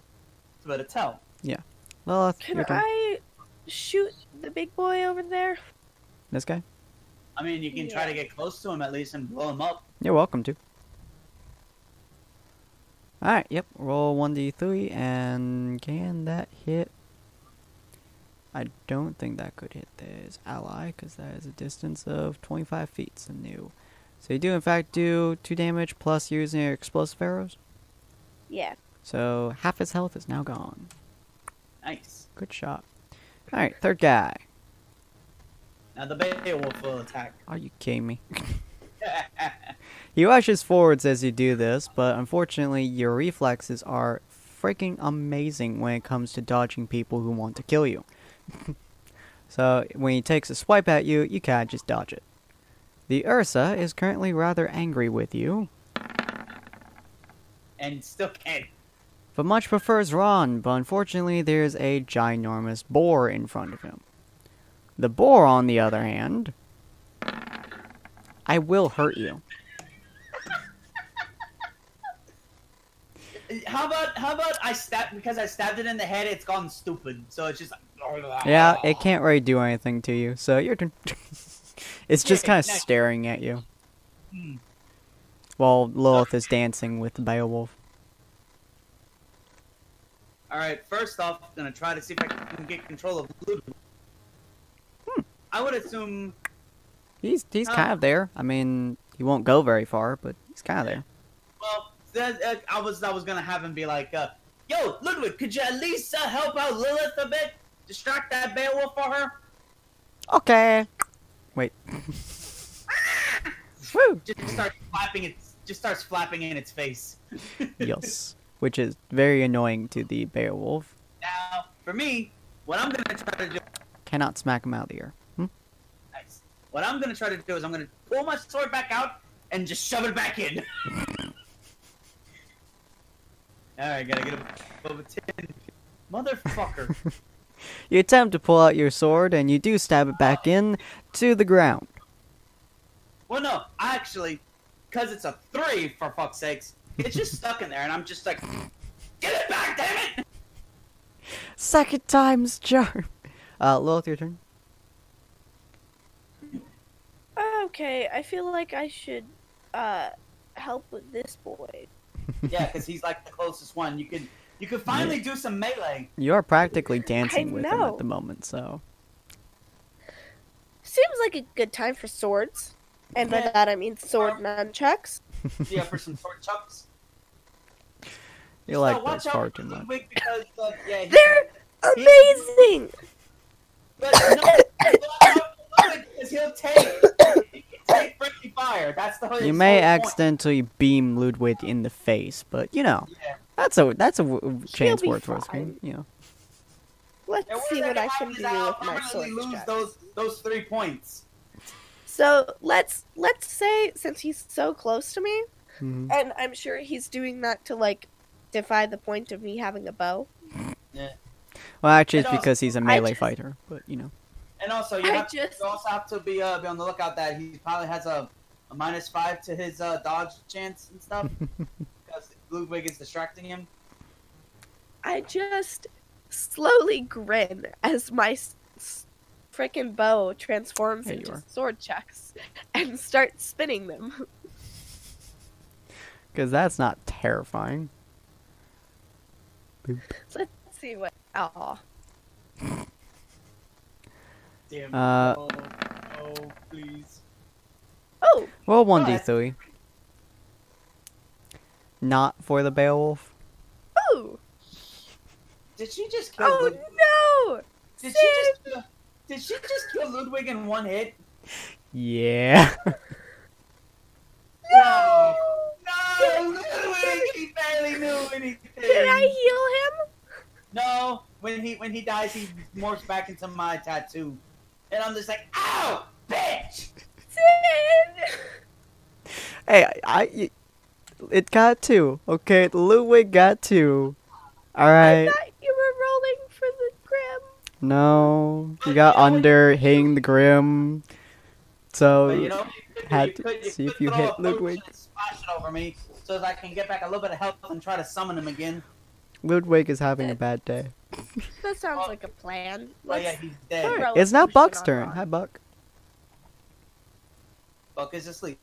Speaker 1: to tell.
Speaker 2: Yeah. Lilith,
Speaker 3: Can
Speaker 2: your turn.
Speaker 3: I shoot the big boy over there?
Speaker 2: This guy?
Speaker 1: I mean, you can try to get close to him at least and blow him up.
Speaker 2: You're welcome to. Alright, yep. Roll 1d3, and can that hit? I don't think that could hit his ally, because that is a distance of 25 feet, so no. So you do in fact do 2 damage, plus using your explosive arrows.
Speaker 3: Yeah.
Speaker 2: So half his health is now gone.
Speaker 1: Nice.
Speaker 2: Good shot. Alright, third guy.
Speaker 1: Now the Beowulf will attack.
Speaker 2: Are you kidding me? He rushes forwards as you do this, but unfortunately your reflexes are freaking amazing when it comes to dodging people who want to kill you. So when he takes a swipe at you, you can't just dodge it. The Ursa is currently rather angry with you,
Speaker 1: And still can't.
Speaker 2: but much prefers Ron, but unfortunately there's a ginormous boar in front of him. The boar, on the other hand, I will hurt you.
Speaker 1: How about I because I stabbed it in the head, it's gone stupid. So it's just like...
Speaker 2: Yeah, it can't really do anything to you, so your turn. It's just kind of staring at you. While Lilith is dancing with the Beowulf.
Speaker 1: Alright, first off, I'm gonna try to see if I can get control of Ludwig. I would assume...
Speaker 2: He's kind of there. I mean, he won't go very far, but he's kind of there.
Speaker 1: Well, I was gonna have him be like, yo, Ludwig, could you at least help out Lilith a bit? Distract that Beowulf for her?
Speaker 2: Okay. Wait. Woo!
Speaker 1: Just starts flapping in its face.
Speaker 2: Yes. Which is very annoying to the Beowulf.
Speaker 1: Now, for me, what I'm gonna try to do...
Speaker 2: Cannot smack him out of the air.
Speaker 1: Nice. What I'm gonna try to do is I'm gonna pull my sword back out and just shove it back in. Alright, gotta get above a 10. Motherfucker.
Speaker 2: You attempt to pull out your sword, and you do stab it back in to the ground.
Speaker 1: Well, no, actually, because it's a 3, for fuck's sakes, it's just stuck in there, and I'm just like, get it back, damn it!
Speaker 2: Second time's charm. Lilith, your turn.
Speaker 3: Okay, I feel like I should help with this boy.
Speaker 1: Yeah, because he's like the closest one. You could finally do some melee.
Speaker 2: You are practically dancing with him
Speaker 3: know.
Speaker 2: at the moment, so...
Speaker 3: Seems like a good time for swords. And by that I mean sword nunchucks.
Speaker 1: Yeah, for some sword chucks.
Speaker 2: You like
Speaker 1: watch
Speaker 2: those far
Speaker 1: out
Speaker 2: too
Speaker 1: for
Speaker 2: much.
Speaker 1: Ludwig because,
Speaker 3: They're amazing!
Speaker 1: But no, because he can take friendly fire. That's the whole.
Speaker 2: You may
Speaker 1: whole point.
Speaker 2: accidentally beam Ludwig in the face, but you know,
Speaker 1: Yeah.
Speaker 2: That's a chance
Speaker 3: be
Speaker 2: worth risking.
Speaker 3: fine.
Speaker 2: You know.
Speaker 3: Let's
Speaker 1: And
Speaker 3: see
Speaker 1: worst
Speaker 3: what
Speaker 1: that
Speaker 3: I
Speaker 1: can
Speaker 3: can
Speaker 1: happen is
Speaker 3: do
Speaker 1: that I'll
Speaker 3: with my sword
Speaker 1: permanently lose
Speaker 3: stress.
Speaker 1: those 3 points.
Speaker 3: So let's say, since he's so close to me,
Speaker 2: Mhm.
Speaker 3: and I'm sure he's doing that to like defy the point of me having a bow.
Speaker 1: Yeah.
Speaker 2: Well, actually, it's
Speaker 1: And also,
Speaker 2: because he's a
Speaker 3: I
Speaker 2: melee
Speaker 3: just-
Speaker 2: fighter. But you know.
Speaker 1: And also, you also have to be on the lookout that he probably has a -5 to his dodge chance and stuff because Ludwig is distracting him.
Speaker 3: I just slowly grin as my frickin' bow transforms
Speaker 2: There you
Speaker 3: into
Speaker 2: are.
Speaker 3: sword chucks and start spinning them.
Speaker 2: Because that's not terrifying. Boop.
Speaker 3: So let's see what. Oh,
Speaker 1: Damn.
Speaker 2: Oh,
Speaker 1: please.
Speaker 3: oh,
Speaker 2: Roll 1d3. Not for the Beowulf.
Speaker 3: oh,
Speaker 1: Did she just kill?
Speaker 3: oh
Speaker 1: Ludwig?
Speaker 3: no!
Speaker 1: Did she just kill Ludwig in 1 hit?
Speaker 2: Yeah.
Speaker 1: No! No! Ludwig! He barely knew anything.
Speaker 3: Did I heal him?
Speaker 1: No. When he dies, he morphs back into my tattoo, and I'm just like, ow, bitch!
Speaker 3: Sin!
Speaker 2: Hey, it got 2. Okay, Ludwig got 2. All
Speaker 3: I
Speaker 2: right.
Speaker 3: thought you were rolling for the Grim.
Speaker 2: No, you got under hitting the Grim. So
Speaker 1: But you know,
Speaker 2: had to see if you
Speaker 1: throw
Speaker 2: hit
Speaker 1: a potion
Speaker 2: Ludwig.
Speaker 1: and splash it over me, so that I can get back a little bit of health and try to summon him again.
Speaker 2: Ludwig is having a bad day.
Speaker 3: That sounds like a plan.
Speaker 1: Oh yeah, he's dead.
Speaker 3: throw a
Speaker 2: It's now
Speaker 3: potion
Speaker 2: Buck's
Speaker 3: on
Speaker 2: turn.
Speaker 3: Ron.
Speaker 2: Hi, Buck.
Speaker 1: Buck is asleep.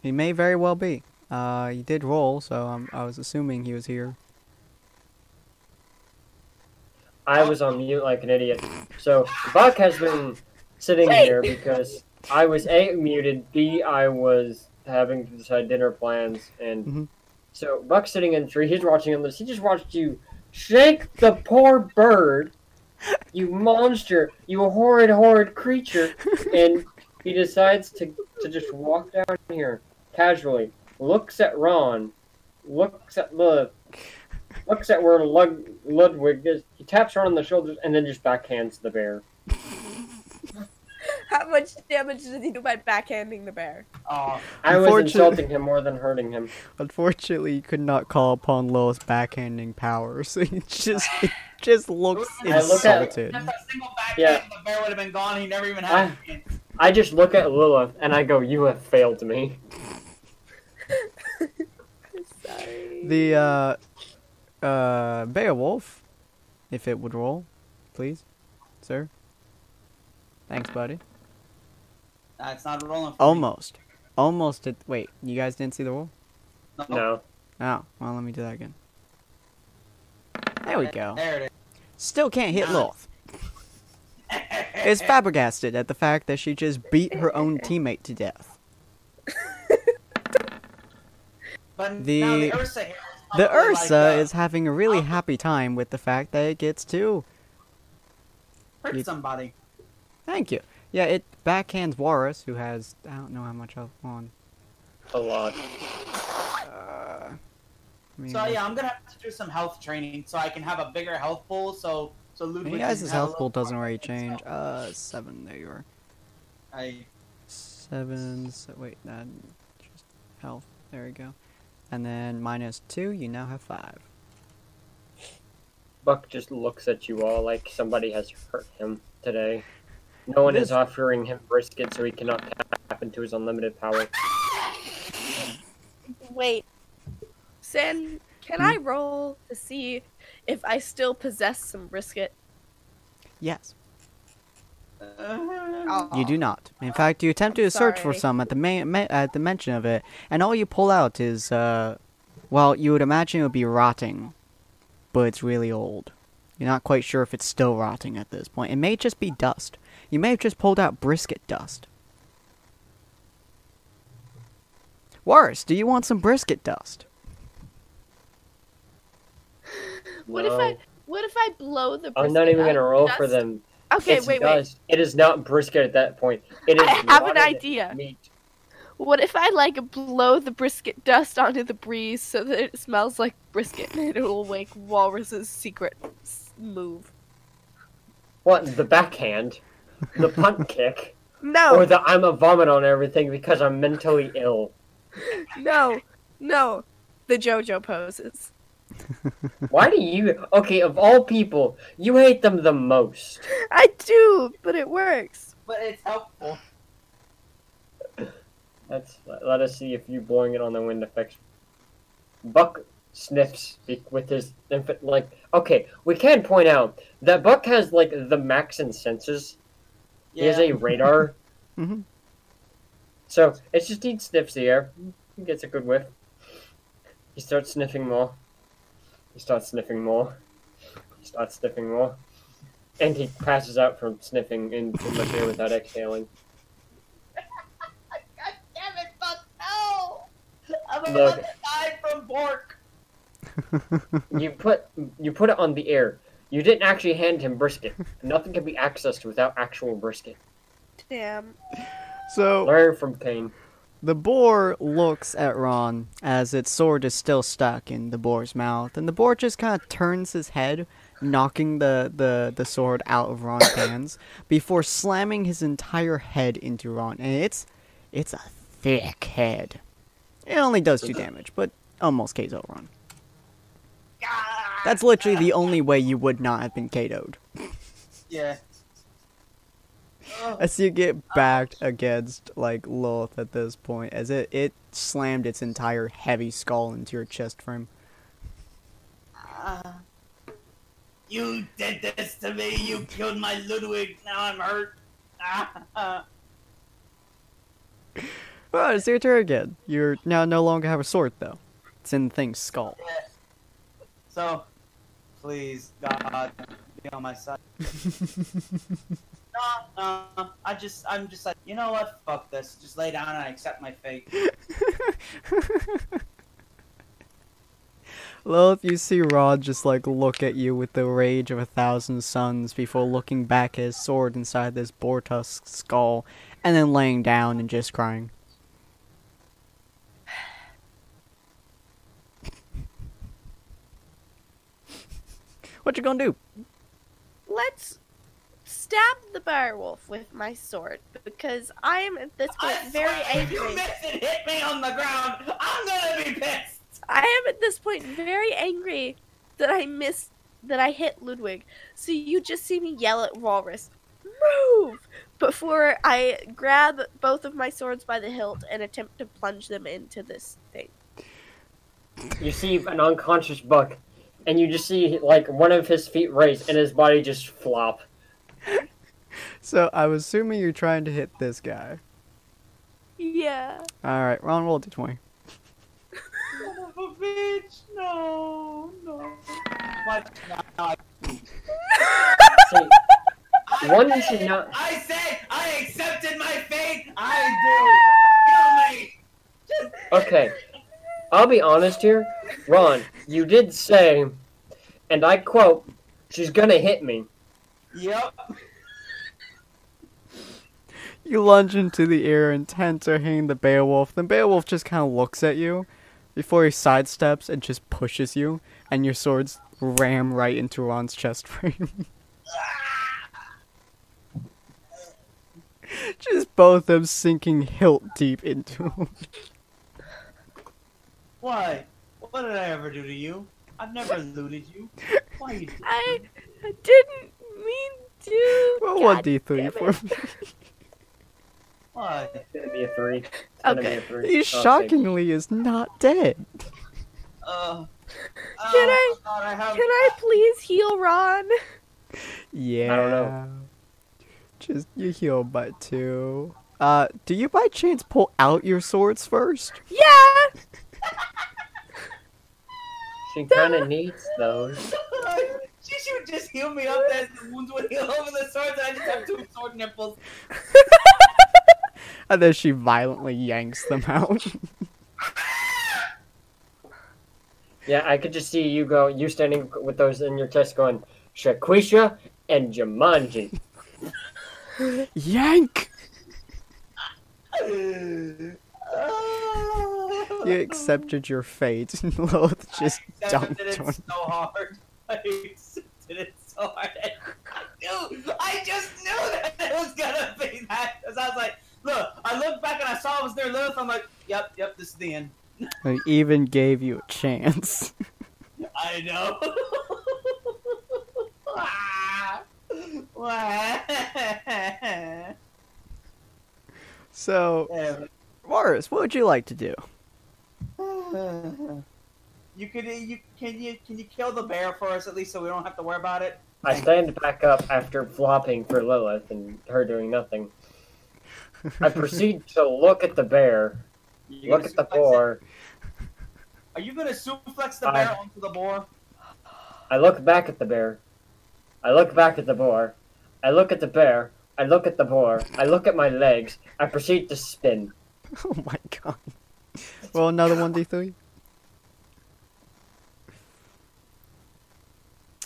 Speaker 2: He may very well be. He did roll, so I was assuming he was here.
Speaker 4: I was on mute like an idiot. So Buck has been sitting here because I was A, muted, B, I was having to decide dinner plans, and
Speaker 2: Mhm.
Speaker 4: so Buck's sitting in the tree, he's watching on this, he just watched you shake the poor bird, you monster, you horrid creature, and he decides to just walk down here, casually, looks at Ron, looks at where Ludwig is. He taps her on the shoulders and then just backhands the bear.
Speaker 3: How much damage did he do by backhanding the bear?
Speaker 1: Oh,
Speaker 4: I was
Speaker 2: Unfortunate-
Speaker 4: insulting him more than hurting him.
Speaker 2: Unfortunately, you could not call upon Lilith's backhanding power, so it just looks
Speaker 4: I look at-
Speaker 2: insulted.
Speaker 1: just a single backhand,
Speaker 4: Yeah.
Speaker 1: the bear would have been gone. He never even had a chance.
Speaker 4: I just look at Lilith and I go, "You have failed me."
Speaker 3: Sorry.
Speaker 2: The Beowulf, if it would roll, please, sir. Thanks, buddy.
Speaker 1: It's not rolling for
Speaker 2: Almost. Wait, you guys didn't see the roll?
Speaker 1: me.
Speaker 4: No.
Speaker 2: Oh, well, let me do that again. There we go.
Speaker 1: There it
Speaker 2: Still can't hit
Speaker 1: Nice.
Speaker 2: Lilith.
Speaker 1: is.
Speaker 2: It's flabbergasted at the fact that she just beat her own teammate to death.
Speaker 1: But
Speaker 2: The-
Speaker 1: now the Ursa here is
Speaker 2: The
Speaker 1: probably
Speaker 2: Ursa
Speaker 1: like,
Speaker 2: is having a really happy time with the fact that it gets 2.
Speaker 1: hurt
Speaker 2: you-
Speaker 1: somebody.
Speaker 2: Thank you. Yeah, it backhands Warus, who has, I don't know how much health on.
Speaker 4: A lot.
Speaker 1: So yeah, I'm gonna have to do some health training so I can have a bigger health pool. So Ludwig.
Speaker 2: You guys'
Speaker 1: can have a
Speaker 2: health
Speaker 1: little
Speaker 2: pool doesn't
Speaker 1: more
Speaker 2: really
Speaker 1: himself.
Speaker 2: change. 7, there you are. 7, so wait, just health, there we go. And then -2, you now have 5.
Speaker 4: Buck just looks at you all like somebody has hurt him today. No one is offering him brisket so he cannot tap into his unlimited power.
Speaker 3: Wait. Sin, can I roll to see if I still possess some brisket?
Speaker 2: Yes.
Speaker 3: Oh.
Speaker 2: You do not. In fact, you attempt to search for
Speaker 3: sorry.
Speaker 2: some at the mention of it, and all you pull out is, well, you would imagine it would be rotting, but it's really old. You're not quite sure if it's still rotting at this point. It may just be dust. You may have just pulled out brisket dust. Warus, do you want some brisket dust?
Speaker 3: What
Speaker 4: No.
Speaker 3: if I blow the brisket
Speaker 4: I'm not even
Speaker 3: up
Speaker 4: gonna roll
Speaker 3: just-
Speaker 4: for them.
Speaker 3: Okay,
Speaker 4: It's
Speaker 3: wait.
Speaker 4: dust. It is not brisket at that point. It is
Speaker 3: I have an
Speaker 4: rotted
Speaker 3: idea.
Speaker 4: meat.
Speaker 3: What if I like blow the brisket dust onto the breeze so that it smells like brisket and it'll make Walrus's secret move?
Speaker 4: What, the backhand? The punt kick?
Speaker 3: No,
Speaker 4: Or the I'm a vomit on everything because I'm mentally ill?
Speaker 3: no, the JoJo poses.
Speaker 4: Why do you... Okay, of all people, you hate them the most.
Speaker 3: I do, but it works.
Speaker 1: But it's helpful.
Speaker 4: Let us see if you blowing it on the wind affects... Buck sniffs with his infant... Like, okay, we can point out that Buck has, like, the max in senses. He has a radar.
Speaker 2: Mhm.
Speaker 4: So, it's just he sniffs the air. He gets a good whiff. He starts sniffing more. He starts sniffing more. He starts sniffing more. And he passes out from sniffing in too much air without exhaling.
Speaker 1: God damn it, Buck, no! I'm
Speaker 4: Look.
Speaker 1: about to die from pork.
Speaker 4: You put it on the air. You didn't actually hand him brisket. Nothing can be accessed without actual brisket.
Speaker 3: Damn.
Speaker 2: So
Speaker 4: Learn from Kane.
Speaker 2: the boar looks at Ron as its sword is still stuck in the boar's mouth, and the boar just kind of turns his head, knocking the sword out of Ron's hands before slamming his entire head into Ron. And it's a thick head. It only does 2 damage, but almost KO'd Ron. That's literally the only way you would not have been KO'd.
Speaker 1: Yeah.
Speaker 2: As you get backed against, like, Lilith at this point, as it slammed its entire heavy skull into your chest frame.
Speaker 1: You did this to me. You killed my Ludwig. Now I'm hurt.
Speaker 2: Well, it's your turn again. You're now no longer have a sword, though. It's in the thing's skull.
Speaker 1: So, please, God, be on my side. No, I'm just like, you know what? Fuck this. Just lay down and I accept my fate.
Speaker 2: Lilith, you see Rod just, like, look at you with the rage of 1,000 suns before looking back at his sword inside this boar tusk skull, and then laying down and just crying. What you gonna do?
Speaker 3: Let's stab the werewolf with my sword because I am at this point very angry.
Speaker 1: If you miss and hit me on the ground, I'm gonna be pissed.
Speaker 3: I am at this point very angry that I hit Ludwig. So you just see me yell at Walrus, "Move!" before I grab both of my swords by the hilt and attempt to plunge them into this thing.
Speaker 4: You see an unconscious Buck, and you just see, like, one of his feet raise and his body just flop.
Speaker 2: So, I'm assuming you're trying to hit this guy.
Speaker 3: Yeah.
Speaker 2: Alright, Ron, roll d20.
Speaker 1: Son of a bitch. No. What? No.
Speaker 4: See, one should not...
Speaker 1: I said I accepted my fate. I do. Kill me. Just...
Speaker 4: Okay, I'll be honest here. Ron, you did say, and I quote, "She's gonna hit me."
Speaker 1: Yep.
Speaker 2: You lunge into the air, intent to hitting the Beowulf. The Beowulf just kind of looks at you before he sidesteps and just pushes you, and your swords ram right into Ron's chest frame. Just both of them sinking hilt deep into him.
Speaker 1: Why? What did I ever do to you? I've never looted you. Why you?
Speaker 3: I didn't mean to.
Speaker 2: Roll
Speaker 3: God
Speaker 2: 1d3
Speaker 3: damn
Speaker 2: for
Speaker 3: it.
Speaker 2: me.
Speaker 1: Why?
Speaker 4: It's gonna be a 3. It's gonna
Speaker 3: Okay.
Speaker 4: be a 3.
Speaker 2: He
Speaker 4: Oh,
Speaker 2: shockingly is not dead.
Speaker 1: Can
Speaker 3: Can I please heal Ron?
Speaker 2: Yeah.
Speaker 4: I don't know.
Speaker 2: Just, you heal by 2. Do you by chance pull out your swords first?
Speaker 3: Yeah.
Speaker 4: She kinda needs those.
Speaker 1: She should just heal me up as the wounds would heal over the swords and I just have 2 sword nipples.
Speaker 2: And then she violently yanks them out.
Speaker 4: Yeah, I could just see you standing with those in your chest going, Shaquisha and Jumanji.
Speaker 2: Yank! You accepted your fate, and Loth just
Speaker 1: I
Speaker 2: dunked
Speaker 1: accepted it
Speaker 2: on.
Speaker 1: so hard. I accepted it so hard. I just knew that it was gonna be that. Because I was like, look, I looked back and I saw it was near Lilith. I'm like, yep, this is the end.
Speaker 2: I even gave you a chance.
Speaker 1: I know.
Speaker 2: So, Morris, what would you like to do?
Speaker 1: Can you kill the bear for us at least so we don't have to worry about it?
Speaker 4: I stand back up after flopping for Lilith and her doing nothing. I proceed to look at the bear, look at the boar.
Speaker 1: Are you gonna suplex the bear onto the boar?
Speaker 4: I look back at the bear. I look back at the boar. I look at the bear. I look at the boar. I look at my legs. I proceed to spin.
Speaker 2: Oh my god. Well, another 1d3.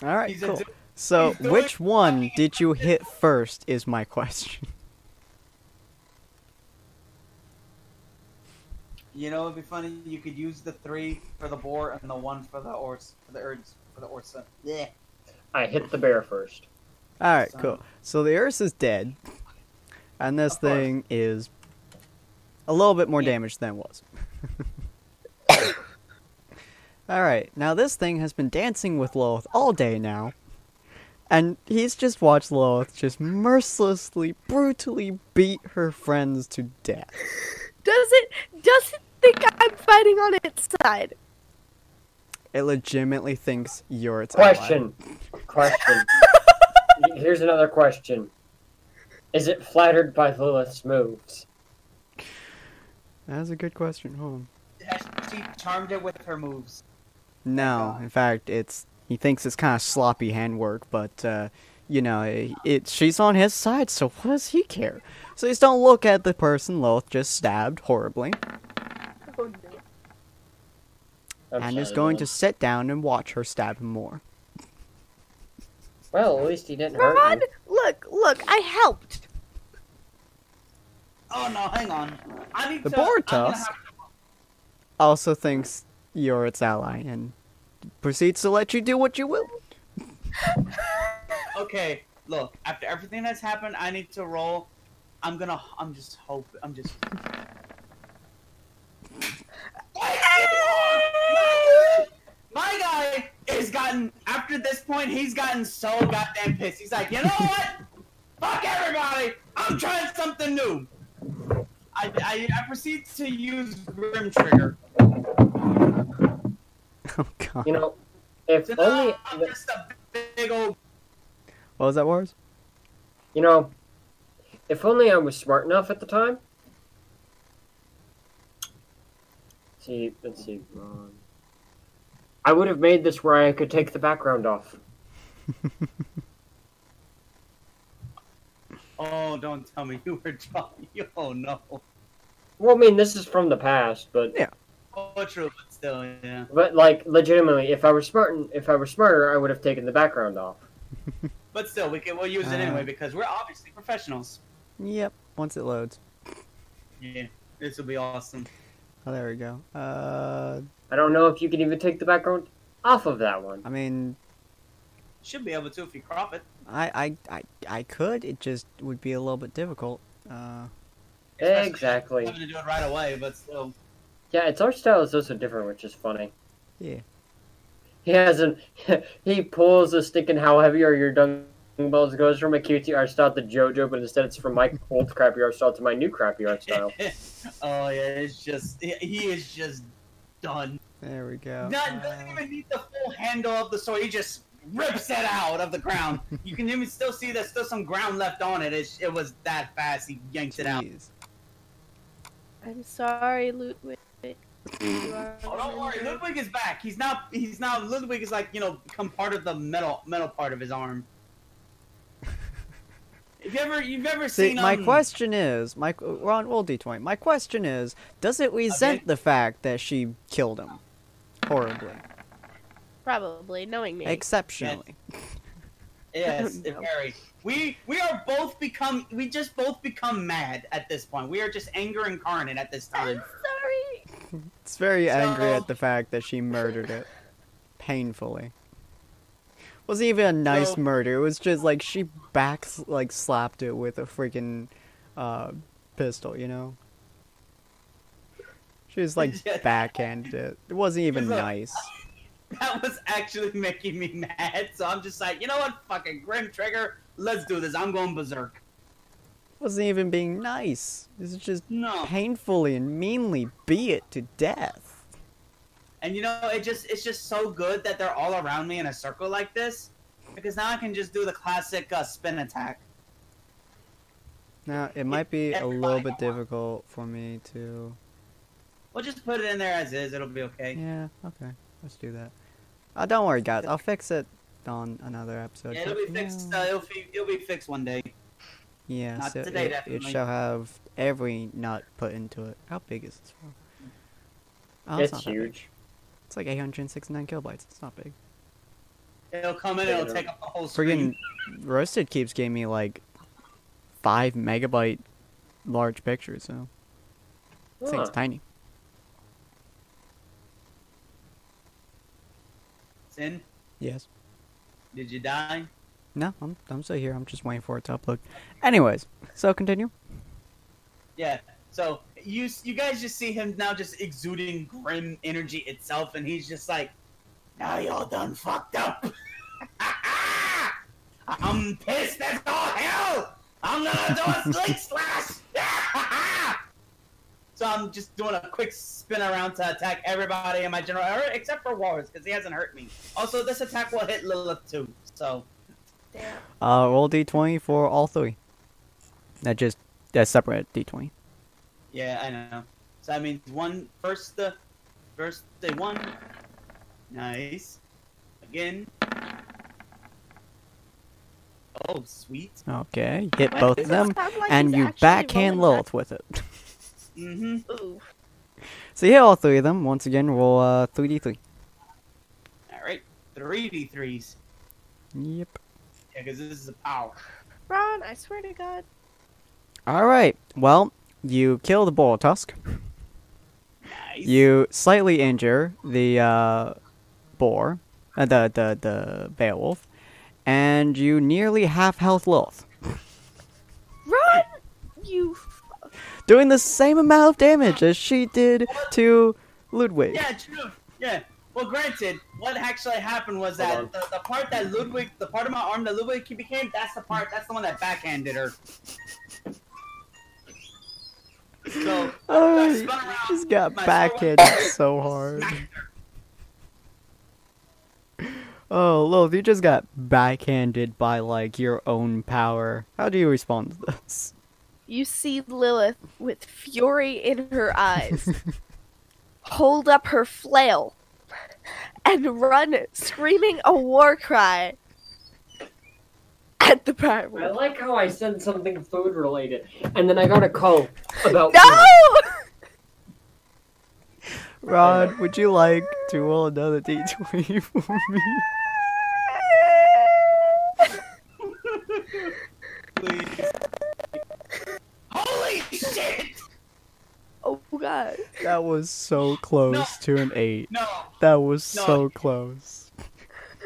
Speaker 2: Alright, cool. So, which one did you hit first is my question.
Speaker 1: You know, it'd be funny. You could use the 3 for the boar and the 1 for the Ursa. Yeah.
Speaker 4: I hit the bear first.
Speaker 2: Alright, cool. So the Ursa's dead. And this thing is a little bit more damaged than it was. Alright, now this thing has been dancing with Lilith all day now. And he's just watched Lilith just mercilessly, brutally beat her friends to death.
Speaker 3: Does it think I'm fighting on its side?
Speaker 2: It legitimately thinks you're its
Speaker 4: Question. Here's another question. Is it flattered by Lilith's moves?
Speaker 2: That's a good question. Hold on.
Speaker 1: Has she charmed it with her moves?
Speaker 2: No, in fact, he thinks it's kind of sloppy handwork, but you know, she's on his side, so what does he care? So just don't look at the person Lilith just stabbed horribly.
Speaker 3: Oh no.
Speaker 2: And is going to sit down and watch her stab him more.
Speaker 4: Well, at least he didn't hurt
Speaker 3: Ron,
Speaker 4: me.
Speaker 3: look, I helped.
Speaker 1: Oh no, hang on.
Speaker 2: The boar tusk also thinks you're its ally and proceeds to let you do what you will.
Speaker 1: Okay, look. After everything that's happened, I need to roll. I'm just hoping. My guy is after this point, he's gotten so goddamn pissed. He's like, you know what? Fuck everybody! I'm trying something new. I proceed to use Grim Trigger.
Speaker 2: Oh god.
Speaker 4: You know, if
Speaker 1: So
Speaker 4: only...
Speaker 1: now I'm just a big old...
Speaker 2: What was that, Wars?
Speaker 4: You know, if only I was smart enough at the time. Let's see. I would have made this where I could take the background off.
Speaker 1: Oh, don't tell me you were talking. Oh no.
Speaker 4: Well, I mean, this is from the past, but
Speaker 2: Yeah.
Speaker 1: Oh, true, but still, yeah.
Speaker 4: but like legitimately, if I were smarter, I would have taken the background off.
Speaker 1: But still, we'll use it anyway because we're obviously professionals.
Speaker 2: Yep, once it loads.
Speaker 1: Yeah, this will be awesome.
Speaker 2: Oh, there we go.
Speaker 4: I don't know if you can even take the background off of that one.
Speaker 2: I mean,
Speaker 1: Should be able to if you crop it.
Speaker 2: I could. It just would be a little bit difficult.
Speaker 4: Exactly.
Speaker 1: Having to do it right away, but still.
Speaker 4: Yeah, its art style is also different, which is funny.
Speaker 2: Yeah.
Speaker 4: He pulls a stick and how heavy are your dung balls goes from a cutesy art style to JoJo, but instead it's from my old crappy art style to my new crappy art style.
Speaker 1: Oh yeah, he is just done.
Speaker 2: There we go.
Speaker 1: Doesn't even need the full handle of the sword. He just rips it out of the ground. You can even still see there's still some ground left on it. It was that fast. He yanked it out.
Speaker 2: Jeez.
Speaker 3: I'm sorry, Ludwig.
Speaker 1: Oh, don't worry. Ludwig is back. He's now. Ludwig is like, become part of the metal part of his arm. You've ever
Speaker 2: See,
Speaker 1: seen?
Speaker 2: my question is, Ron, roll d20. My question is, does it resent the fact that she killed him horribly,
Speaker 3: Probably, knowing me.
Speaker 2: exceptionally?
Speaker 1: Yes,
Speaker 3: No.
Speaker 1: very. We just both become mad at this point. We are just anger incarnate at this time.
Speaker 3: I'm sorry.
Speaker 2: It's very angry
Speaker 1: So-
Speaker 2: at the fact that she murdered it. Painfully. Wasn't even a nice
Speaker 1: So-
Speaker 2: murder. It was just like she slapped it with a freaking pistol, you know? She just
Speaker 1: Yeah.
Speaker 2: backhanded it. It wasn't even
Speaker 1: She's like-
Speaker 2: nice.
Speaker 1: That was actually making me mad, so I'm just like, you know what? Fucking Grim Trigger, let's do this. I'm going berserk.
Speaker 2: Wasn't even being nice. This is just
Speaker 1: No.
Speaker 2: painfully and meanly beat it to death.
Speaker 1: And you know, it's just so good that they're all around me in a circle like this, because now I can just do the classic spin attack.
Speaker 2: Now, it might be a little
Speaker 1: everybody
Speaker 2: bit difficult for me to...
Speaker 1: We'll just put it in there as is. It'll be okay.
Speaker 2: Yeah, okay. Let's do that. Don't worry, guys. I'll fix it on another episode.
Speaker 1: Yeah, it'll
Speaker 2: but
Speaker 1: be fixed.
Speaker 2: yeah.
Speaker 1: It'll be fixed one day.
Speaker 2: Yeah,
Speaker 1: Not
Speaker 2: so
Speaker 1: today,
Speaker 2: it
Speaker 1: definitely.
Speaker 2: shall have every nut put into it. How big is this file? Oh,
Speaker 4: It's
Speaker 2: not that big.
Speaker 4: huge.
Speaker 2: It's like 869 kilobytes. It's not big.
Speaker 1: It'll come in. It'll take up the whole screen.
Speaker 2: Friggin' Roasted keeps giving me like 5 megabyte large pictures, so this thing's
Speaker 4: Huh.
Speaker 2: tiny.
Speaker 1: Sin,
Speaker 2: Yes.
Speaker 1: did you die?
Speaker 2: No, I'm still here. I'm just waiting for it to upload. Anyways, so continue.
Speaker 1: Yeah. So you guys just see him now, just exuding grim energy itself, and he's just like, now y'all done fucked up. I'm pissed as all hell. I'm gonna do a sling slash. So I'm just doing a quick spin around to attack everybody in my general area, except for Walrus, because he hasn't hurt me. Also, this attack will hit Lilith too. So
Speaker 3: Damn.
Speaker 2: Roll d20 for all 3. That's separate d20.
Speaker 1: yeah, I know. So that means first the one. Nice. Again. Oh, sweet.
Speaker 2: Okay, hit
Speaker 3: Why
Speaker 2: both
Speaker 3: does
Speaker 2: of
Speaker 3: it
Speaker 2: them,
Speaker 3: sound like
Speaker 2: and
Speaker 3: he's
Speaker 2: you
Speaker 3: actually
Speaker 2: backhand
Speaker 3: rolling
Speaker 2: Lilith with it.
Speaker 1: Mm-hmm.
Speaker 3: back- Ooh.
Speaker 2: So you hit all 3 of them. Once again, roll 3d3.
Speaker 1: Alright. 3d3s.
Speaker 2: Yep.
Speaker 1: Yeah, because this is a power.
Speaker 3: Ron, I swear to God.
Speaker 2: Alright, well, you kill the bull tusk.
Speaker 1: Nice.
Speaker 2: You slightly injure the boar, the Beowulf, and you nearly half health Lilith,
Speaker 3: Ron, you.
Speaker 2: doing the same amount of damage as she did to Ludwig.
Speaker 1: Yeah, true. Yeah. Well, granted, what actually happened was that
Speaker 4: Hold
Speaker 1: the part that Ludwig, the part of my arm that Ludwig became, that's the one that backhanded her. So,
Speaker 2: Oh,
Speaker 1: I
Speaker 2: you
Speaker 1: spun around,
Speaker 2: just got
Speaker 1: my
Speaker 2: backhanded
Speaker 1: sword-
Speaker 2: so hard.
Speaker 1: smacked her.
Speaker 2: Oh, Lilith, you just got backhanded by, like, your own power. How do you respond to this?
Speaker 3: You see Lilith with fury in her eyes hold up her flail and run screaming a war cry at the
Speaker 4: I
Speaker 3: pyro.
Speaker 4: like how I said something food related, and then I got a call about
Speaker 3: No!
Speaker 2: Rod, would you like to roll another d20 for me?
Speaker 1: Please. Holy shit!
Speaker 3: Oh god.
Speaker 2: That was so close
Speaker 1: No.
Speaker 2: to an 8.
Speaker 1: No.
Speaker 2: That was
Speaker 1: No.
Speaker 2: so close.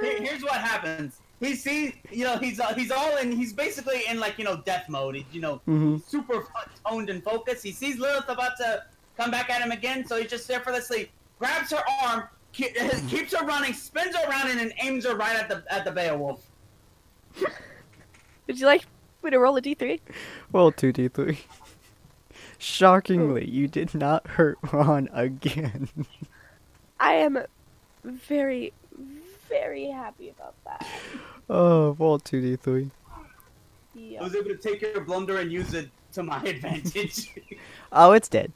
Speaker 1: Here's what happens. He sees, he's all in. He's basically in death mode. He's,
Speaker 2: Mhm.
Speaker 1: super toned and focused. He sees Lilith about to come back at him again, so he just effortlessly grabs her arm, keeps her running, spins her around, and then aims her right at the Beowulf.
Speaker 3: Would you like me to roll a d3?
Speaker 2: Roll 2d3. Shockingly, you did not hurt Ron again.
Speaker 3: I am very, very happy about that.
Speaker 2: Oh, roll 2d3.
Speaker 1: I
Speaker 3: Yeah.
Speaker 1: was able to take your blunder and use it to my advantage.
Speaker 2: Oh, it's dead.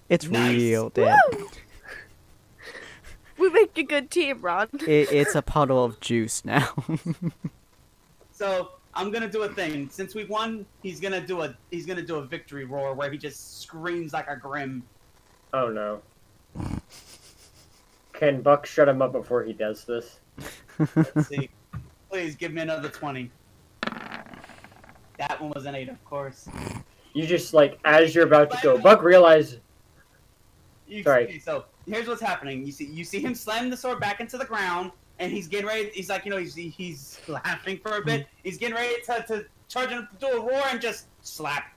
Speaker 2: It's
Speaker 1: Nice.
Speaker 2: real dead.
Speaker 3: Woo! We make a good team, Ron.
Speaker 2: It's a puddle of juice now.
Speaker 1: So I'm gonna do a thing. Since we won, he's gonna do a victory roar where he just screams like a grim.
Speaker 4: Oh no. Can Buck shut him up before he does this?
Speaker 1: Let's see. Please give me another 20. That one was an 8, of course.
Speaker 4: You just, like, as you're about to go, Buck realizes, Sorry.
Speaker 1: So here's what's happening. You see him slam the sword back into the ground, and he's getting ready. He's like, he's laughing for a bit. He's getting ready to charge him, do a roar, and just slap.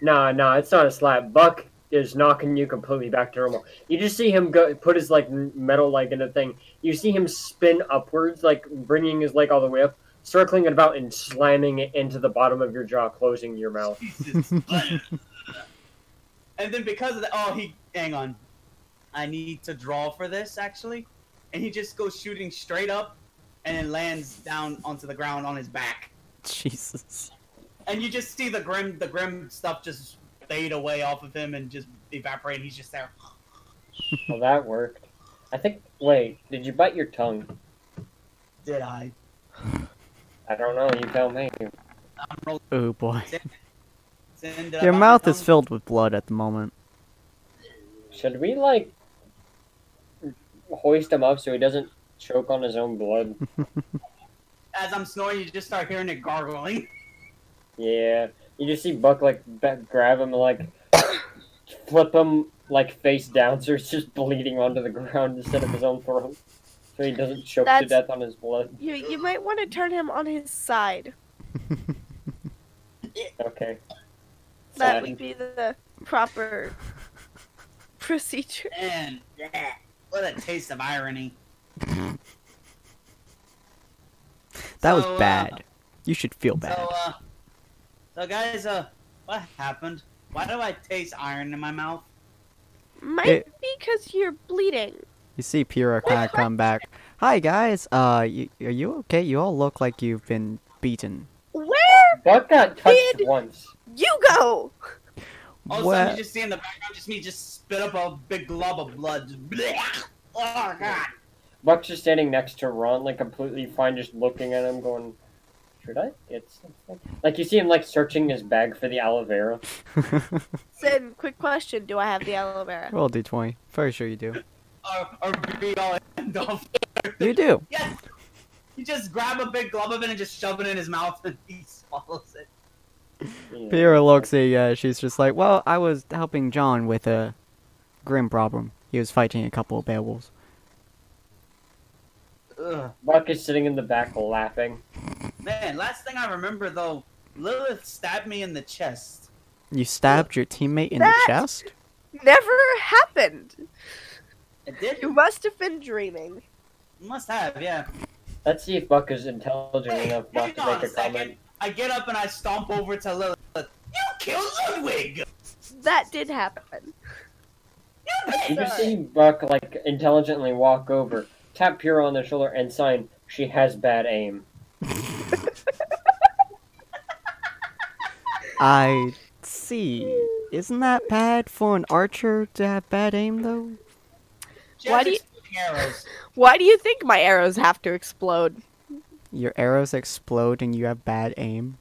Speaker 4: Nah, it's not a slap. Buck is knocking you completely back to normal. You just see him go put his like metal leg in the thing. You see him spin upwards, like bringing his leg all the way up, circling it about and slamming it into the bottom of your jaw, closing your mouth.
Speaker 1: Jesus. And then because of that, hang on. I need to draw for this, actually. And he just goes shooting straight up and then lands down onto the ground on his back.
Speaker 2: Jesus.
Speaker 1: And you just see the grim stuff just fade away off of him and just evaporate. He's just there.
Speaker 4: Well, that worked. Wait, did you bite your tongue?
Speaker 1: Did I?
Speaker 4: I don't know, you tell me.
Speaker 2: Oh boy.
Speaker 1: Did
Speaker 2: Your mouth is filled with blood at the moment.
Speaker 4: Should we, like, hoist him up so he doesn't choke on his own blood?
Speaker 1: As I'm snoring, you just start hearing it gargling.
Speaker 4: Yeah. You just see Buck, like, grab him and, like, flip him, like, face down so he's just bleeding onto the ground instead of his own throat. So he doesn't choke to death on his blood.
Speaker 3: You might want to turn him on his side.
Speaker 4: Okay.
Speaker 3: That would be the proper procedure.
Speaker 1: And what a taste of irony.
Speaker 2: That was bad. You should feel bad.
Speaker 1: So guys, what happened? Why do I taste iron in my mouth?
Speaker 3: Might be because you're bleeding.
Speaker 2: You see Pyrrha kind of come back. Hi guys, are you okay? You all look like you've been beaten.
Speaker 3: Where
Speaker 4: Buck got touched once.
Speaker 3: you go?
Speaker 1: All of a sudden, you just see in the background, me just spit up a big glob of blood. Just bleh. Oh god.
Speaker 4: Buck's just standing next to Ron, like completely fine, just looking at him, going, "Should I get something?" Like you see him like searching his bag for the aloe vera.
Speaker 3: Sin, quick question: do I have the aloe vera?
Speaker 2: Roll D20. Very sure you do.
Speaker 1: Or be all end off.
Speaker 2: You do.
Speaker 1: Yes. You just grab a big glob of it and just shove it in his mouth, and he swallows it.
Speaker 4: Yeah.
Speaker 2: Pyrrha looks at you. She's just like, well, I was helping John with a grim problem. He was fighting a couple of beowulfs.
Speaker 1: Ugh.
Speaker 4: Buck is sitting in the back laughing.
Speaker 1: Man, last thing I remember though, Lilith stabbed me in the chest.
Speaker 2: You stabbed your teammate in the chest?
Speaker 3: Never happened.
Speaker 1: It did?
Speaker 3: You must have been dreaming.
Speaker 1: Must have, yeah.
Speaker 4: Let's see if Buck is intelligent enough not to
Speaker 1: Hang on
Speaker 4: make a
Speaker 1: second.
Speaker 4: comment.
Speaker 1: I get up and I stomp over to Lilith. You killed Ludwig!
Speaker 3: That did happen.
Speaker 4: You just see Buck like intelligently walk over, tap Pyrrha on the shoulder, and sign, "She has bad aim."
Speaker 2: I see. Isn't that bad for an archer to have bad aim, though?
Speaker 3: Why do you-
Speaker 1: Arrows.
Speaker 3: Why do you think my arrows have to explode?
Speaker 2: Your arrows explode and you have bad aim?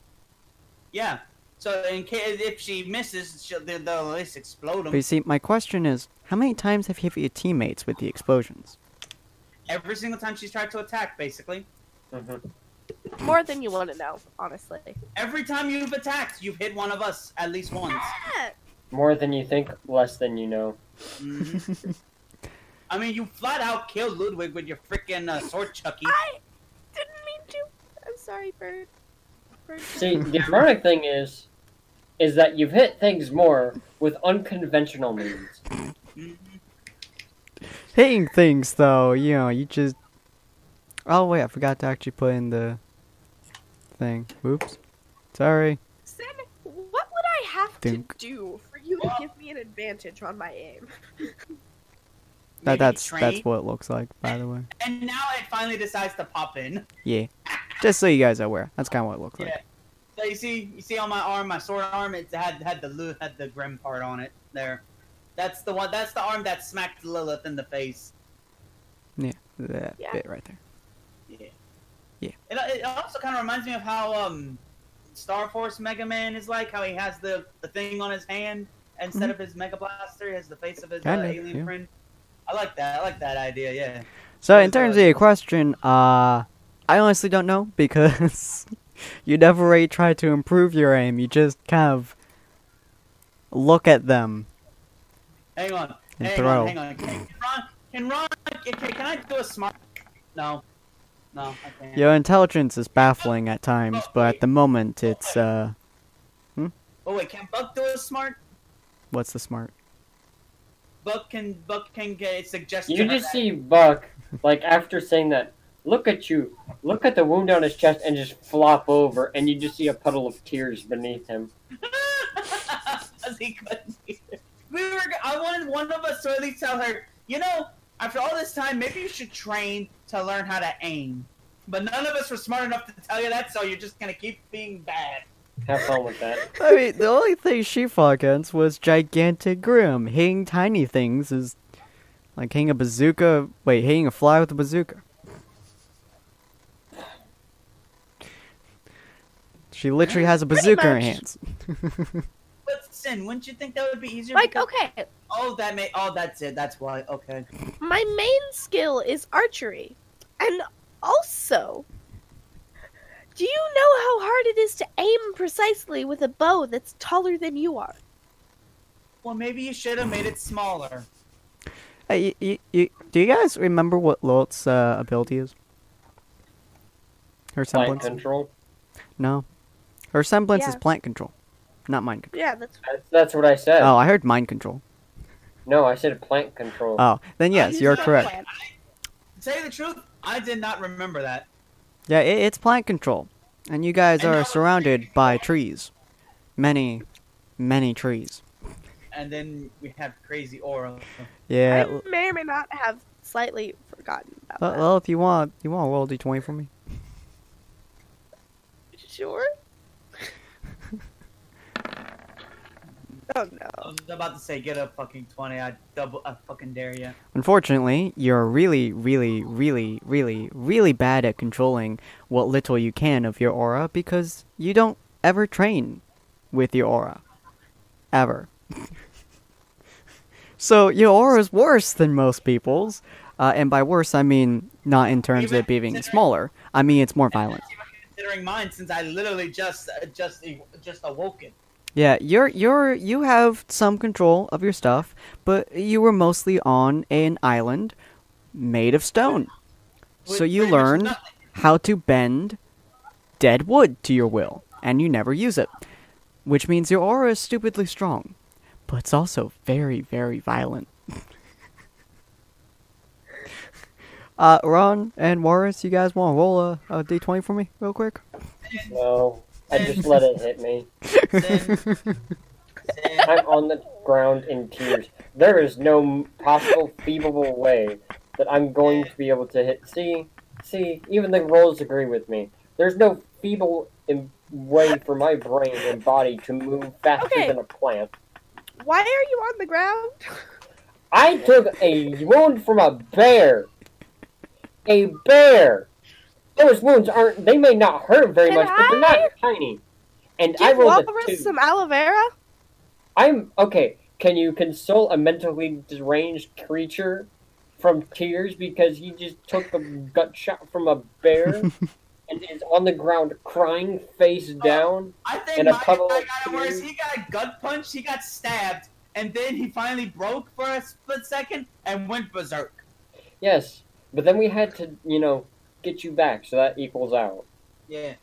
Speaker 1: Yeah. So in case if she misses, they'll at least explode
Speaker 2: But
Speaker 1: them.
Speaker 2: you see, my question is, how many times have you hit your teammates with the explosions?
Speaker 1: Every single time she's tried to attack, basically.
Speaker 4: Mm-hmm.
Speaker 3: More than you want to know, honestly.
Speaker 1: Every time you've attacked, you've hit one of us at least once.
Speaker 4: More than you think, less than you know.
Speaker 1: Mhm. I mean, you flat out killed Ludwig with your freaking sword chucky.
Speaker 3: I didn't mean to. I'm sorry, Bird.
Speaker 4: See, the ironic thing is that you've hit things more with unconventional means.
Speaker 1: Mhm.
Speaker 2: Hitting things, though, you know, you just... Oh, wait, I forgot to actually put in the thing. Oops. Sorry.
Speaker 3: Sin, what would I have
Speaker 2: Think.
Speaker 3: to do for you to give me an advantage on my aim?
Speaker 1: Maybe
Speaker 2: That's
Speaker 1: train.
Speaker 2: what it looks like, by the way.
Speaker 1: And now it finally decides to pop in.
Speaker 2: Yeah. Just so you guys are aware. That's kind of what it looks like.
Speaker 1: Yeah. So you see on my arm, my sword arm, it had the grim part on it there. That's the one. That's the arm that smacked Lilith in the face.
Speaker 2: Yeah. That
Speaker 3: Yeah.
Speaker 2: bit right there.
Speaker 1: Yeah.
Speaker 2: Yeah.
Speaker 1: It also kind of reminds me of how Star Force Mega Man is like. How he has the thing on his hand instead of his Mega Blaster. He has the face of his
Speaker 2: Kinda,
Speaker 1: alien
Speaker 2: yeah.
Speaker 1: friend. I like that. I like that idea. Yeah.
Speaker 2: So, in terms of your question, I honestly don't know, because you never really try to improve your aim. You just kind of look at them.
Speaker 1: Hang on.
Speaker 2: and
Speaker 1: hang
Speaker 2: throw.
Speaker 1: on, hang on. Can Ron, can I do a smart? No, I can't.
Speaker 2: Your intelligence is baffling at times, but at the moment it's
Speaker 1: Oh wait, can Buck do a smart?
Speaker 2: What's the smart?
Speaker 1: Buck can get a suggestion.
Speaker 4: You just see Buck, like, after saying that, look at you, look at the wound on his chest, and just flop over, and you just see a puddle of tears beneath him.
Speaker 1: Because he couldn't hear. I wanted one of us to at least tell her, you know, after all this time, maybe you should train to learn how to aim. But none of us were smart enough to tell you that, so you're just gonna keep being bad.
Speaker 4: Have fun with that.
Speaker 2: I mean, the only thing she fought against was gigantic Grim. Hitting tiny things is like hitting a bazooka. Wait, hitting a fly with a bazooka. She literally has a bazooka in her
Speaker 3: much.
Speaker 2: hands.
Speaker 1: But Sin, wouldn't you think that would be easier?
Speaker 3: Like,
Speaker 1: because-
Speaker 3: okay,
Speaker 1: Oh, that's it. That's why. Okay.
Speaker 3: my main skill is archery. And also, do you know how hard it is to aim precisely with a bow that's taller than you are?
Speaker 1: Well, maybe you should have made it smaller.
Speaker 2: Hey, do you guys remember what Lilith's ability is? Her
Speaker 4: Plant
Speaker 2: semblance?
Speaker 4: control.
Speaker 2: No. Her semblance is
Speaker 3: Yeah.
Speaker 2: plant control, not mind control.
Speaker 3: Yeah, that's
Speaker 4: That's what I said.
Speaker 2: Oh, I heard mind control.
Speaker 4: No, I said plant control.
Speaker 2: Oh, then yes,
Speaker 1: used
Speaker 2: you're
Speaker 1: that
Speaker 2: correct.
Speaker 1: plan. To tell you the truth, I did not remember that.
Speaker 2: Yeah, it's plant control. And you guys
Speaker 1: And
Speaker 2: are
Speaker 1: that was
Speaker 2: surrounded
Speaker 1: pretty
Speaker 2: by
Speaker 1: cool.
Speaker 2: trees. Many, many trees.
Speaker 1: And then we have crazy aura.
Speaker 2: Yeah.
Speaker 3: I may or may not have slightly forgotten about that.
Speaker 2: Well, if you want roll a d20 for me.
Speaker 3: Sure. Oh no.
Speaker 1: I was about to say, get a fucking 20. I fucking dare you.
Speaker 2: Unfortunately, you're really, really, really, really, really bad at controlling what little you can of your aura because you don't ever train with your aura. Ever. So your aura is worse than most people's. And by worse, I mean not in terms of it being smaller. I mean it's more violent.
Speaker 1: Even considering mine, since I literally just awoke it.
Speaker 2: Yeah, you have some control of your stuff, but you were mostly on an island made of stone. So
Speaker 1: With
Speaker 2: you
Speaker 1: pretty much
Speaker 2: learned
Speaker 1: nothing.
Speaker 2: how to bend dead wood to your will, and you never use it. Which means your aura is stupidly strong, but it's also very, very violent. Ron and Morris, you guys want to roll a d20 for me real quick?
Speaker 4: No, I just let it hit me.
Speaker 1: Sin,
Speaker 4: I'm on the ground in tears. There is no possible feasible way that I'm going to be able to hit. See, even the rolls agree with me. There's no feeble way for my brain and body to move faster
Speaker 3: Okay.
Speaker 4: than a plant.
Speaker 3: Why are you on the ground?
Speaker 4: I took a wound from a bear. A bear. Those wounds they may not hurt very
Speaker 3: Can
Speaker 4: much, but they're not tiny. And I
Speaker 3: Give
Speaker 4: rolled a
Speaker 3: Walrus
Speaker 4: 2.
Speaker 3: some aloe vera?
Speaker 4: I'm okay. Can you console a mentally deranged creature from tears because he just took a gut shot from a bear and is on the ground crying face down?
Speaker 1: I think
Speaker 4: And a
Speaker 1: my
Speaker 4: puddle
Speaker 1: guy
Speaker 4: of
Speaker 1: got it worse.
Speaker 4: tears.
Speaker 1: He got a gut punch, he got stabbed, and then he finally broke for a split second and went berserk.
Speaker 4: Yes, but then we had to, get you back, so that equals out.
Speaker 1: Yeah.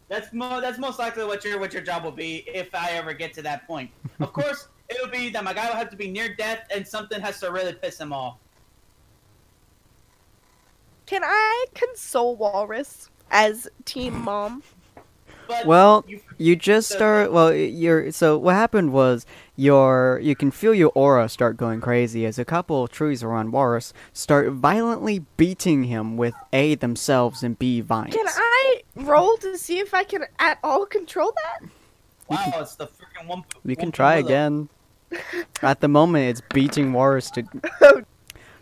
Speaker 1: That's most likely what your job will be if I ever get to that point. Of course, it'll be that my guy will have to be near death and something has to really piss him off.
Speaker 3: Can I console Walrus as team mom?
Speaker 1: But
Speaker 2: Well,
Speaker 1: you-
Speaker 2: you just start. Well, so what happened was you can feel your aura start going crazy as a couple of trees around Warus start violently beating him with A themselves and B vines.
Speaker 3: Can I roll to see if I can at all control that?
Speaker 1: wow, it's the freaking one.
Speaker 2: We can
Speaker 1: one
Speaker 2: try
Speaker 1: Willow.
Speaker 2: again. At the moment, it's beating Warus to.
Speaker 3: Oh.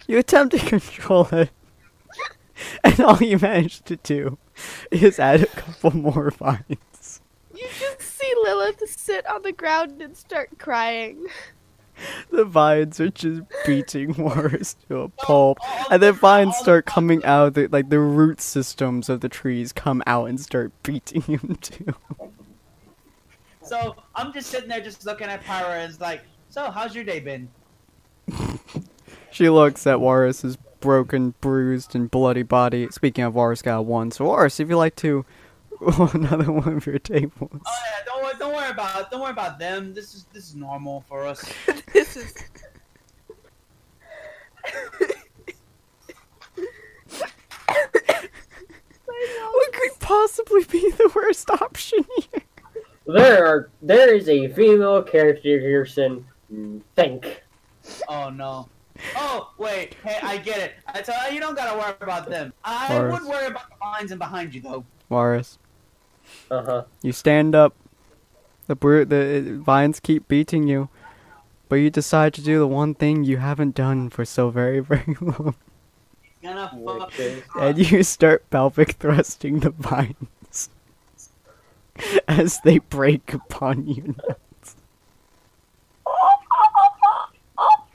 Speaker 2: You attempt to control it, and all you manage to do is add a couple more vines.
Speaker 3: You just see Lilith sit on the ground and start crying.
Speaker 2: The vines are just beating Warus to a pulp, and then vines start coming out. The root systems of the trees come out and start beating him too.
Speaker 1: So I'm just sitting there, just looking at Pyra, and it's like, so how's your day been?
Speaker 2: She looks at Warris's broken, bruised, and bloody body. Speaking of, Warris got 1. So Warris, if you'd like to roll another one of your tables.
Speaker 1: Oh yeah, don't worry about them. This is normal for us.
Speaker 3: This is.
Speaker 2: What could possibly be the worst option here?
Speaker 4: There is a female character here, Sin. Think.
Speaker 1: Oh no. Oh wait, hey, I get it. I tell you, you don't gotta worry about them. I
Speaker 2: Warris.
Speaker 1: would worry about the vines and behind you though.
Speaker 2: Warris,
Speaker 4: Uh-huh.
Speaker 2: you stand up. The vines keep beating you, but you decide to do the one thing you haven't done for so very, very long.
Speaker 1: Gonna fuck
Speaker 4: Which is-
Speaker 2: And you start pelvic thrusting the vines as they break upon you.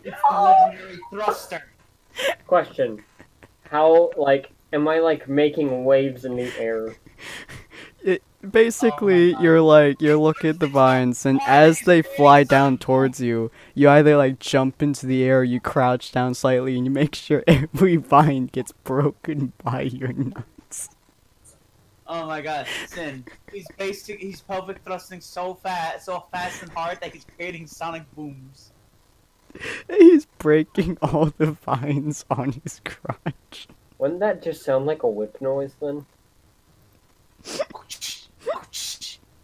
Speaker 1: It's the legendary thruster.
Speaker 4: Question. How, am I, making waves in the air?
Speaker 2: Basically,
Speaker 1: Oh my
Speaker 2: you're looking at the vines, and as they fly down towards you, you either jump into the air, or you crouch down slightly, and you make sure every vine gets broken by your nuts.
Speaker 1: Oh my god, Sin. He's pelvic thrusting so fast and hard that he's creating sonic booms.
Speaker 2: He's breaking all the vines on his crotch.
Speaker 4: Wouldn't that just sound like a whip noise, then?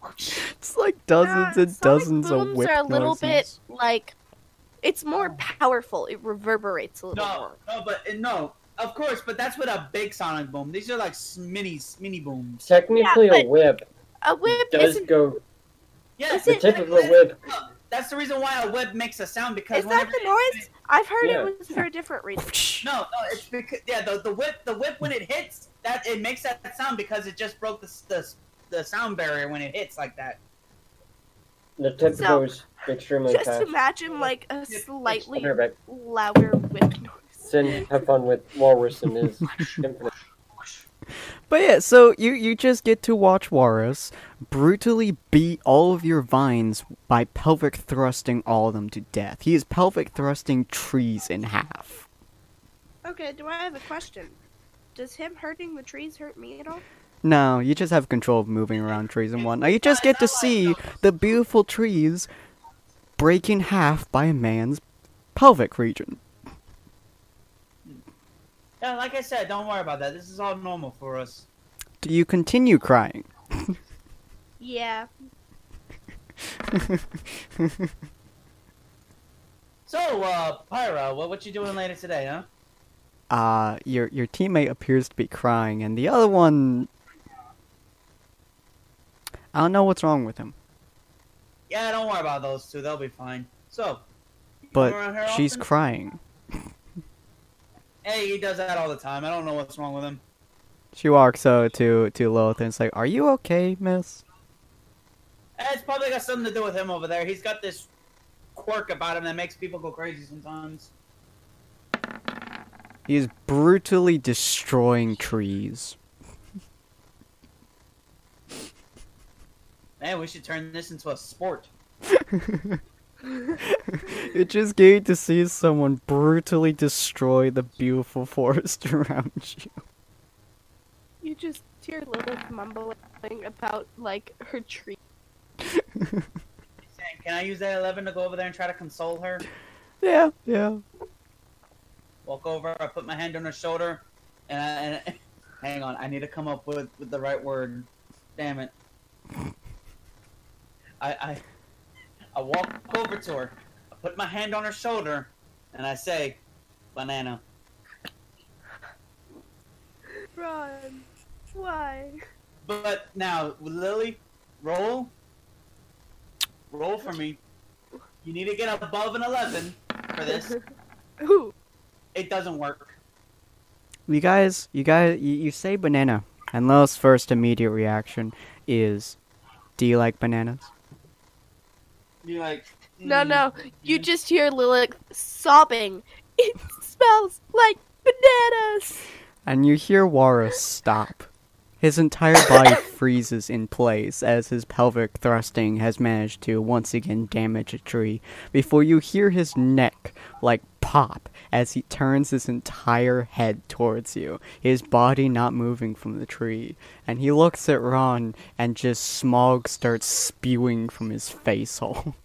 Speaker 2: It's like dozens and
Speaker 3: Sonic
Speaker 2: dozens of
Speaker 3: booms
Speaker 2: whip
Speaker 3: are a little
Speaker 2: noises.
Speaker 3: bit it's more powerful. It reverberates a little more.
Speaker 1: No, of course, but that's with a big sonic boom. These are like mini booms.
Speaker 4: Technically,
Speaker 3: Yeah,
Speaker 4: a whip
Speaker 3: A whip
Speaker 4: does
Speaker 3: isn't.
Speaker 4: go...
Speaker 1: Yeah,
Speaker 3: Is
Speaker 4: The
Speaker 3: it-
Speaker 4: tip of a whip...
Speaker 1: that's the reason why a whip makes a sound because
Speaker 3: Is that
Speaker 1: whenever
Speaker 3: the noise? I've heard
Speaker 4: Yeah.
Speaker 3: it was for a different reason.
Speaker 1: No, it's because the whip when it hits that it makes that sound because it just broke the sound barrier when it hits like that.
Speaker 4: The tip
Speaker 3: So,
Speaker 4: goes extremely
Speaker 3: Just
Speaker 4: fast.
Speaker 3: imagine a slightly
Speaker 4: I'll be right back.
Speaker 3: louder whip noise.
Speaker 4: Sin, have fun with Walrus and his infinite.
Speaker 2: But yeah, so you just get to watch Warus brutally beat all of your vines by pelvic thrusting all of them to death. He is pelvic thrusting trees in half.
Speaker 3: Okay, do I have a question? Does him hurting the trees hurt me at all?
Speaker 2: No, you just have control of moving around trees and whatnot. You just get to see the beautiful trees break in half by a man's pelvic region.
Speaker 1: Yeah, like I said, don't worry about that. This is all normal for us.
Speaker 2: Do you continue crying?
Speaker 3: Yeah.
Speaker 1: So, Pyra, what you doing later today, huh?
Speaker 2: Your teammate appears to be crying, and the other one, I don't know what's wrong with him.
Speaker 1: Yeah, don't worry about those two. They'll be fine. So, you
Speaker 2: But
Speaker 1: come around here
Speaker 2: she's
Speaker 1: often?
Speaker 2: crying.
Speaker 1: Hey, he does that all the time. I don't know what's wrong with him.
Speaker 2: She walks over to Lilith and it's like, "Are you okay, miss?"
Speaker 1: It's probably got something to do with him over there. He's got this quirk about him that makes people go crazy sometimes.
Speaker 2: He's brutally destroying trees.
Speaker 1: Man, we should turn this into a sport.
Speaker 2: It just gave to see someone brutally destroy the beautiful forest around you.
Speaker 3: You just hear Lilith mumbling about, her tree.
Speaker 1: Saying, can I use that 11 to go over there and try to console her?
Speaker 2: Yeah.
Speaker 1: Walk over, I put my hand on her shoulder, and hang on, I need to come up with the right word. Damn it. I walk over to her, I put my hand on her shoulder, and I say, banana.
Speaker 3: Run. Why?
Speaker 1: But now, Lily, roll for me. You need to get above an 11 for this.
Speaker 3: Ooh.
Speaker 1: It doesn't work.
Speaker 2: You say banana, and Lilith's first immediate reaction is, "Do you like bananas?"
Speaker 1: You're like,
Speaker 3: No. You just hear Lilith sobbing. It smells like bananas.
Speaker 2: And you hear Warus stop, His entire body freezes in place as his pelvic thrusting has managed to once again damage a tree, before you hear his neck, like, pop as he turns his entire head towards you, his body not moving from the tree. And he looks at Ron, and just smog starts spewing from his face hole.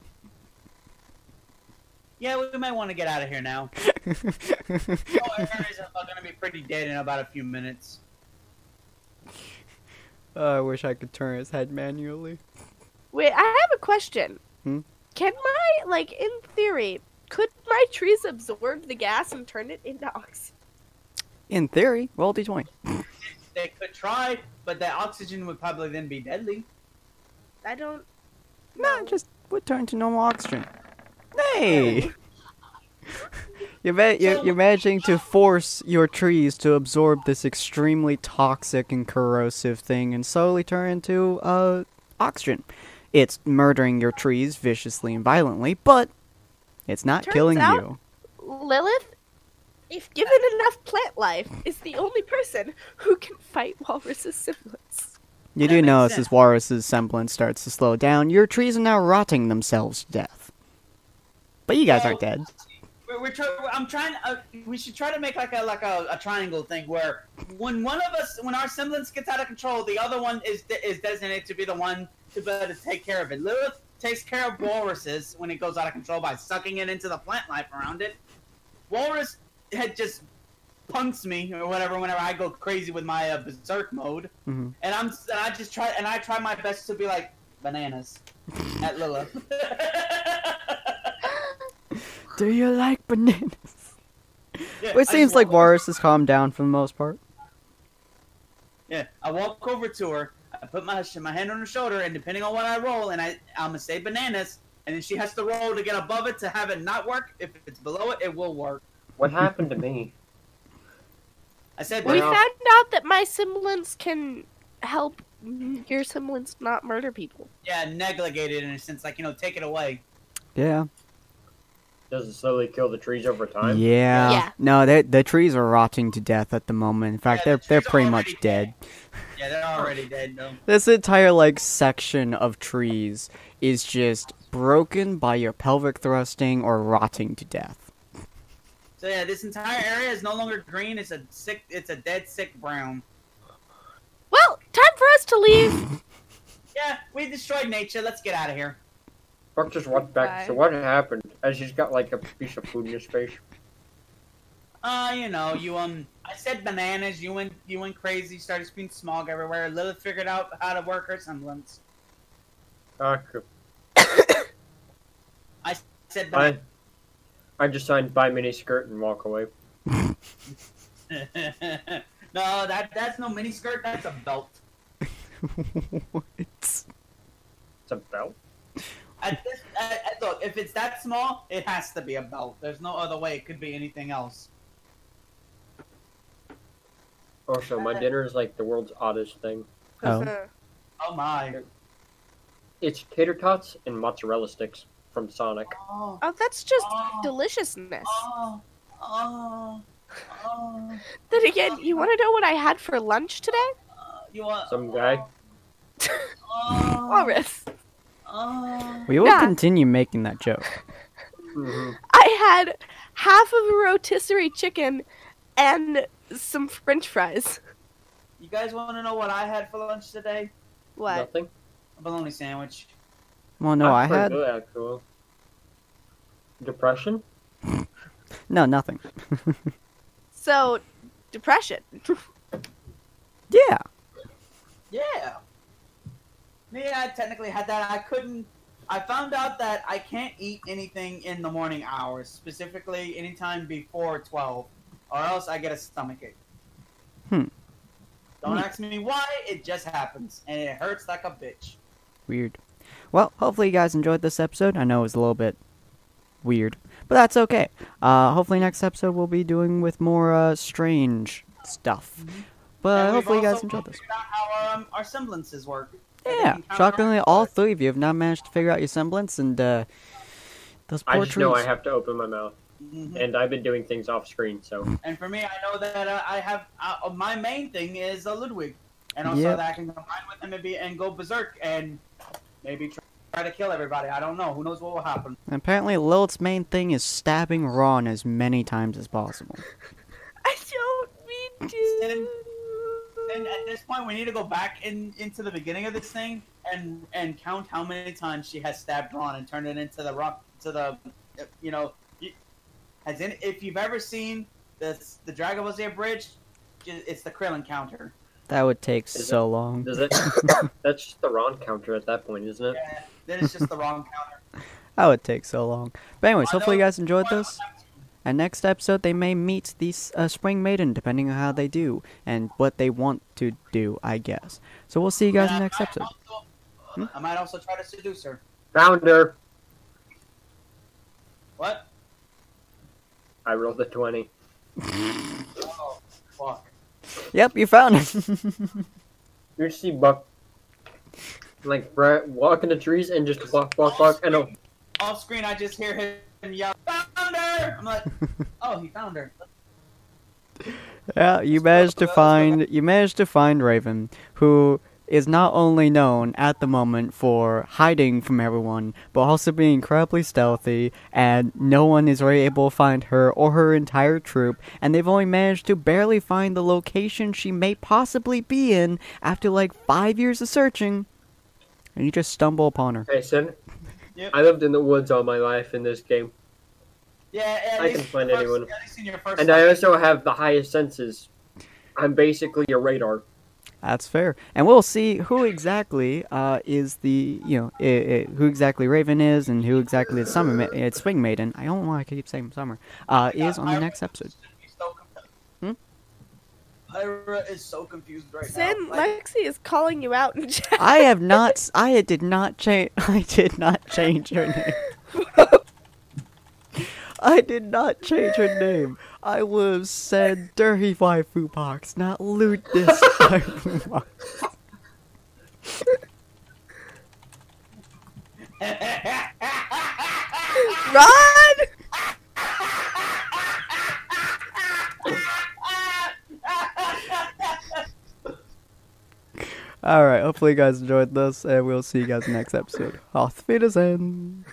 Speaker 1: Yeah, we might want to get out of here now. Areas are going to be pretty dead in about a few minutes.
Speaker 2: I wish I could turn his head manually.
Speaker 3: Wait, I have a question.
Speaker 2: Hmm?
Speaker 3: Can my, like, in theory, could my trees absorb the gas and turn it into oxygen?
Speaker 2: In theory, roll d20.
Speaker 1: They could try, but the oxygen would probably then be deadly.
Speaker 3: I don't...
Speaker 2: No, just would turn to normal oxygen. Hey! You're managing to force your trees to absorb this extremely toxic and corrosive thing and slowly turn into oxygen. It's murdering your trees viciously and violently, but it's not killing you.
Speaker 3: Lilith, if given enough plant life, is the only person who can fight Walrus's semblance.
Speaker 2: You do notice as Walrus's semblance starts to slow down, your trees are now rotting themselves to death. But you guys aren't dead.
Speaker 1: We should try to make like a triangle thing where when our semblance gets out of control, the other one is designated to be the one to be able to take care of it. Lilith takes care of Walrus's when it goes out of control by sucking it into the plant life around it. Walrus had just punks me or whatever whenever I go crazy with my berserk mode, and I try my best to be like bananas at Lilith.
Speaker 2: Do you like bananas?
Speaker 1: Yeah,
Speaker 2: Well, it seems like Walrus has calmed down for the most part.
Speaker 1: Yeah, I walk over to her, I put my hand on her shoulder, and depending on what I roll, and I'm gonna say bananas, and then she has to roll to get above it to have it not work. If it's below it, it will work.
Speaker 4: What happened to me?
Speaker 1: I said
Speaker 3: We
Speaker 1: bananas.
Speaker 3: found out that my semblance can help your semblance not murder people.
Speaker 1: Yeah, negligate it in a sense, like, take it away.
Speaker 2: Yeah.
Speaker 4: Does it slowly kill the trees over time?
Speaker 2: Yeah.
Speaker 3: Yeah.
Speaker 2: No, the trees are rotting to death at the moment. In fact,
Speaker 1: Yeah, the
Speaker 2: they're
Speaker 1: trees are
Speaker 2: pretty
Speaker 1: already
Speaker 2: much dead.
Speaker 1: Yeah, they're already dead, though.
Speaker 2: This entire section of trees is just broken by your pelvic thrusting or rotting to death.
Speaker 1: So yeah, this entire area is no longer green. It's a dead, sick brown.
Speaker 3: Well, time for us to leave.
Speaker 1: Yeah, we destroyed nature. Let's get out of here.
Speaker 4: Buck just walked back. So what happened? As he's got like a piece of food in his face.
Speaker 1: I said bananas. You went crazy. Started spewing smog everywhere. Lilith figured out how to work her semblance.
Speaker 4: Okay.
Speaker 1: I said bananas.
Speaker 4: I just signed buy mini skirt and walk away.
Speaker 1: No, that's no mini skirt. That's a belt.
Speaker 2: What?
Speaker 4: It's a belt?
Speaker 1: Look, if it's that small, it has to be a belt. There's no other way it could be anything else.
Speaker 4: Also, my dinner is like the world's oddest thing.
Speaker 2: Oh.
Speaker 1: Oh my.
Speaker 4: It's tater tots and mozzarella sticks from Sonic.
Speaker 1: Oh,
Speaker 3: Oh, that's just
Speaker 1: Oh.
Speaker 3: deliciousness.
Speaker 1: oh.
Speaker 3: Then again, you want to know what I had for lunch today?
Speaker 1: You want
Speaker 4: Some guy.
Speaker 3: Walrus.
Speaker 2: We will
Speaker 3: Yeah.
Speaker 2: continue making that joke.
Speaker 4: Mm-hmm.
Speaker 3: I had half of a rotisserie chicken and some French fries.
Speaker 1: You guys want to know what I had for lunch today?
Speaker 3: What?
Speaker 4: Nothing.
Speaker 1: A bologna sandwich.
Speaker 2: Well, no, I
Speaker 4: That's pretty
Speaker 2: had...
Speaker 4: good, actually. Depression?
Speaker 2: No, nothing.
Speaker 3: So, depression.
Speaker 2: Yeah.
Speaker 1: Yeah. Yeah, I technically had that. I found out that I can't eat anything in the morning hours, specifically anytime before 12, or else I get a stomachache. Don't ask me why, it just happens, and it hurts like a bitch.
Speaker 2: Weird. Well, hopefully you guys enjoyed this episode. I know it was a little bit weird, but that's okay. Hopefully next episode we'll be doing with more strange stuff. But
Speaker 1: And we've
Speaker 2: hopefully you guys
Speaker 1: also
Speaker 2: enjoyed this.
Speaker 1: figured out how our semblances work.
Speaker 2: Yeah, shockingly, all three of you have now managed to figure out your semblance, and those
Speaker 4: I
Speaker 2: poor
Speaker 4: just
Speaker 2: trees.
Speaker 4: know I have to open my mouth.
Speaker 1: Mhm.
Speaker 4: And I've been doing things off screen, so.
Speaker 1: And for me, I know that I have my main thing is Ludwig. And also
Speaker 2: Yep.
Speaker 1: that I can combine with him and go berserk and maybe try to kill everybody. I don't know. Who knows what will happen?
Speaker 2: And apparently, Lilith's main thing is stabbing Ron as many times as possible.
Speaker 3: I don't mean to.
Speaker 1: And at this point, we need to go back into the beginning of this thing and count how many times she has stabbed Ron and turned it into the rock to the, you know, if you've ever seen the Dragon Ball Z Bridge, it's the Krillin counter.
Speaker 2: That would take
Speaker 4: Is
Speaker 2: so long.
Speaker 4: Does it? That's just the Ron counter at that point, isn't it?
Speaker 1: Yeah, then it's just the wrong counter.
Speaker 2: That would take so long. But anyways, hopefully you guys enjoyed this. And next episode, they may meet the Spring Maiden, depending on how they do and what they want to do, I guess. So we'll see you guys in the next episode.
Speaker 1: I might also try to seduce her.
Speaker 4: Found her.
Speaker 1: What?
Speaker 4: I rolled a 20.
Speaker 1: Oh, fuck.
Speaker 2: Yep, you found it.
Speaker 4: You just see Buck, like, walk in the trees and just walk, and
Speaker 1: Off screen, I just hear him yell, "Found her!" I'm like, oh, he found her.
Speaker 2: Yeah, you managed to find Raven, who is not only known at the moment for hiding from everyone, but also being incredibly stealthy, and no one is really able to find her or her entire troop, and they've only managed to barely find the location she may possibly be in after like 5 years of searching, and you just stumble upon her.
Speaker 4: Hey, Sin.
Speaker 1: Yep.
Speaker 4: I lived in the woods all my life in this game.
Speaker 1: Yeah, at
Speaker 4: I
Speaker 1: least
Speaker 4: can find
Speaker 1: first-
Speaker 4: anyone.
Speaker 1: at least in your first
Speaker 4: And I
Speaker 1: life.
Speaker 4: also have the highest senses. I'm basically a radar.
Speaker 2: That's fair, and we'll see who exactly is the who exactly Raven is and who exactly the Spring Maiden. I don't know why I keep saying Summer. Is on the next episode.
Speaker 1: Pyra is so confused right
Speaker 3: Sin,
Speaker 1: now. Like,
Speaker 3: Lexi is calling you out in chat.
Speaker 2: I have not. I did not change. I did not change her name. I did not change her name. I would have said dirty waifu box, not loot this waifu box.
Speaker 3: Run!
Speaker 2: Alright, hopefully you guys enjoyed this, and we'll see you guys next episode. Auf Wiedersehen!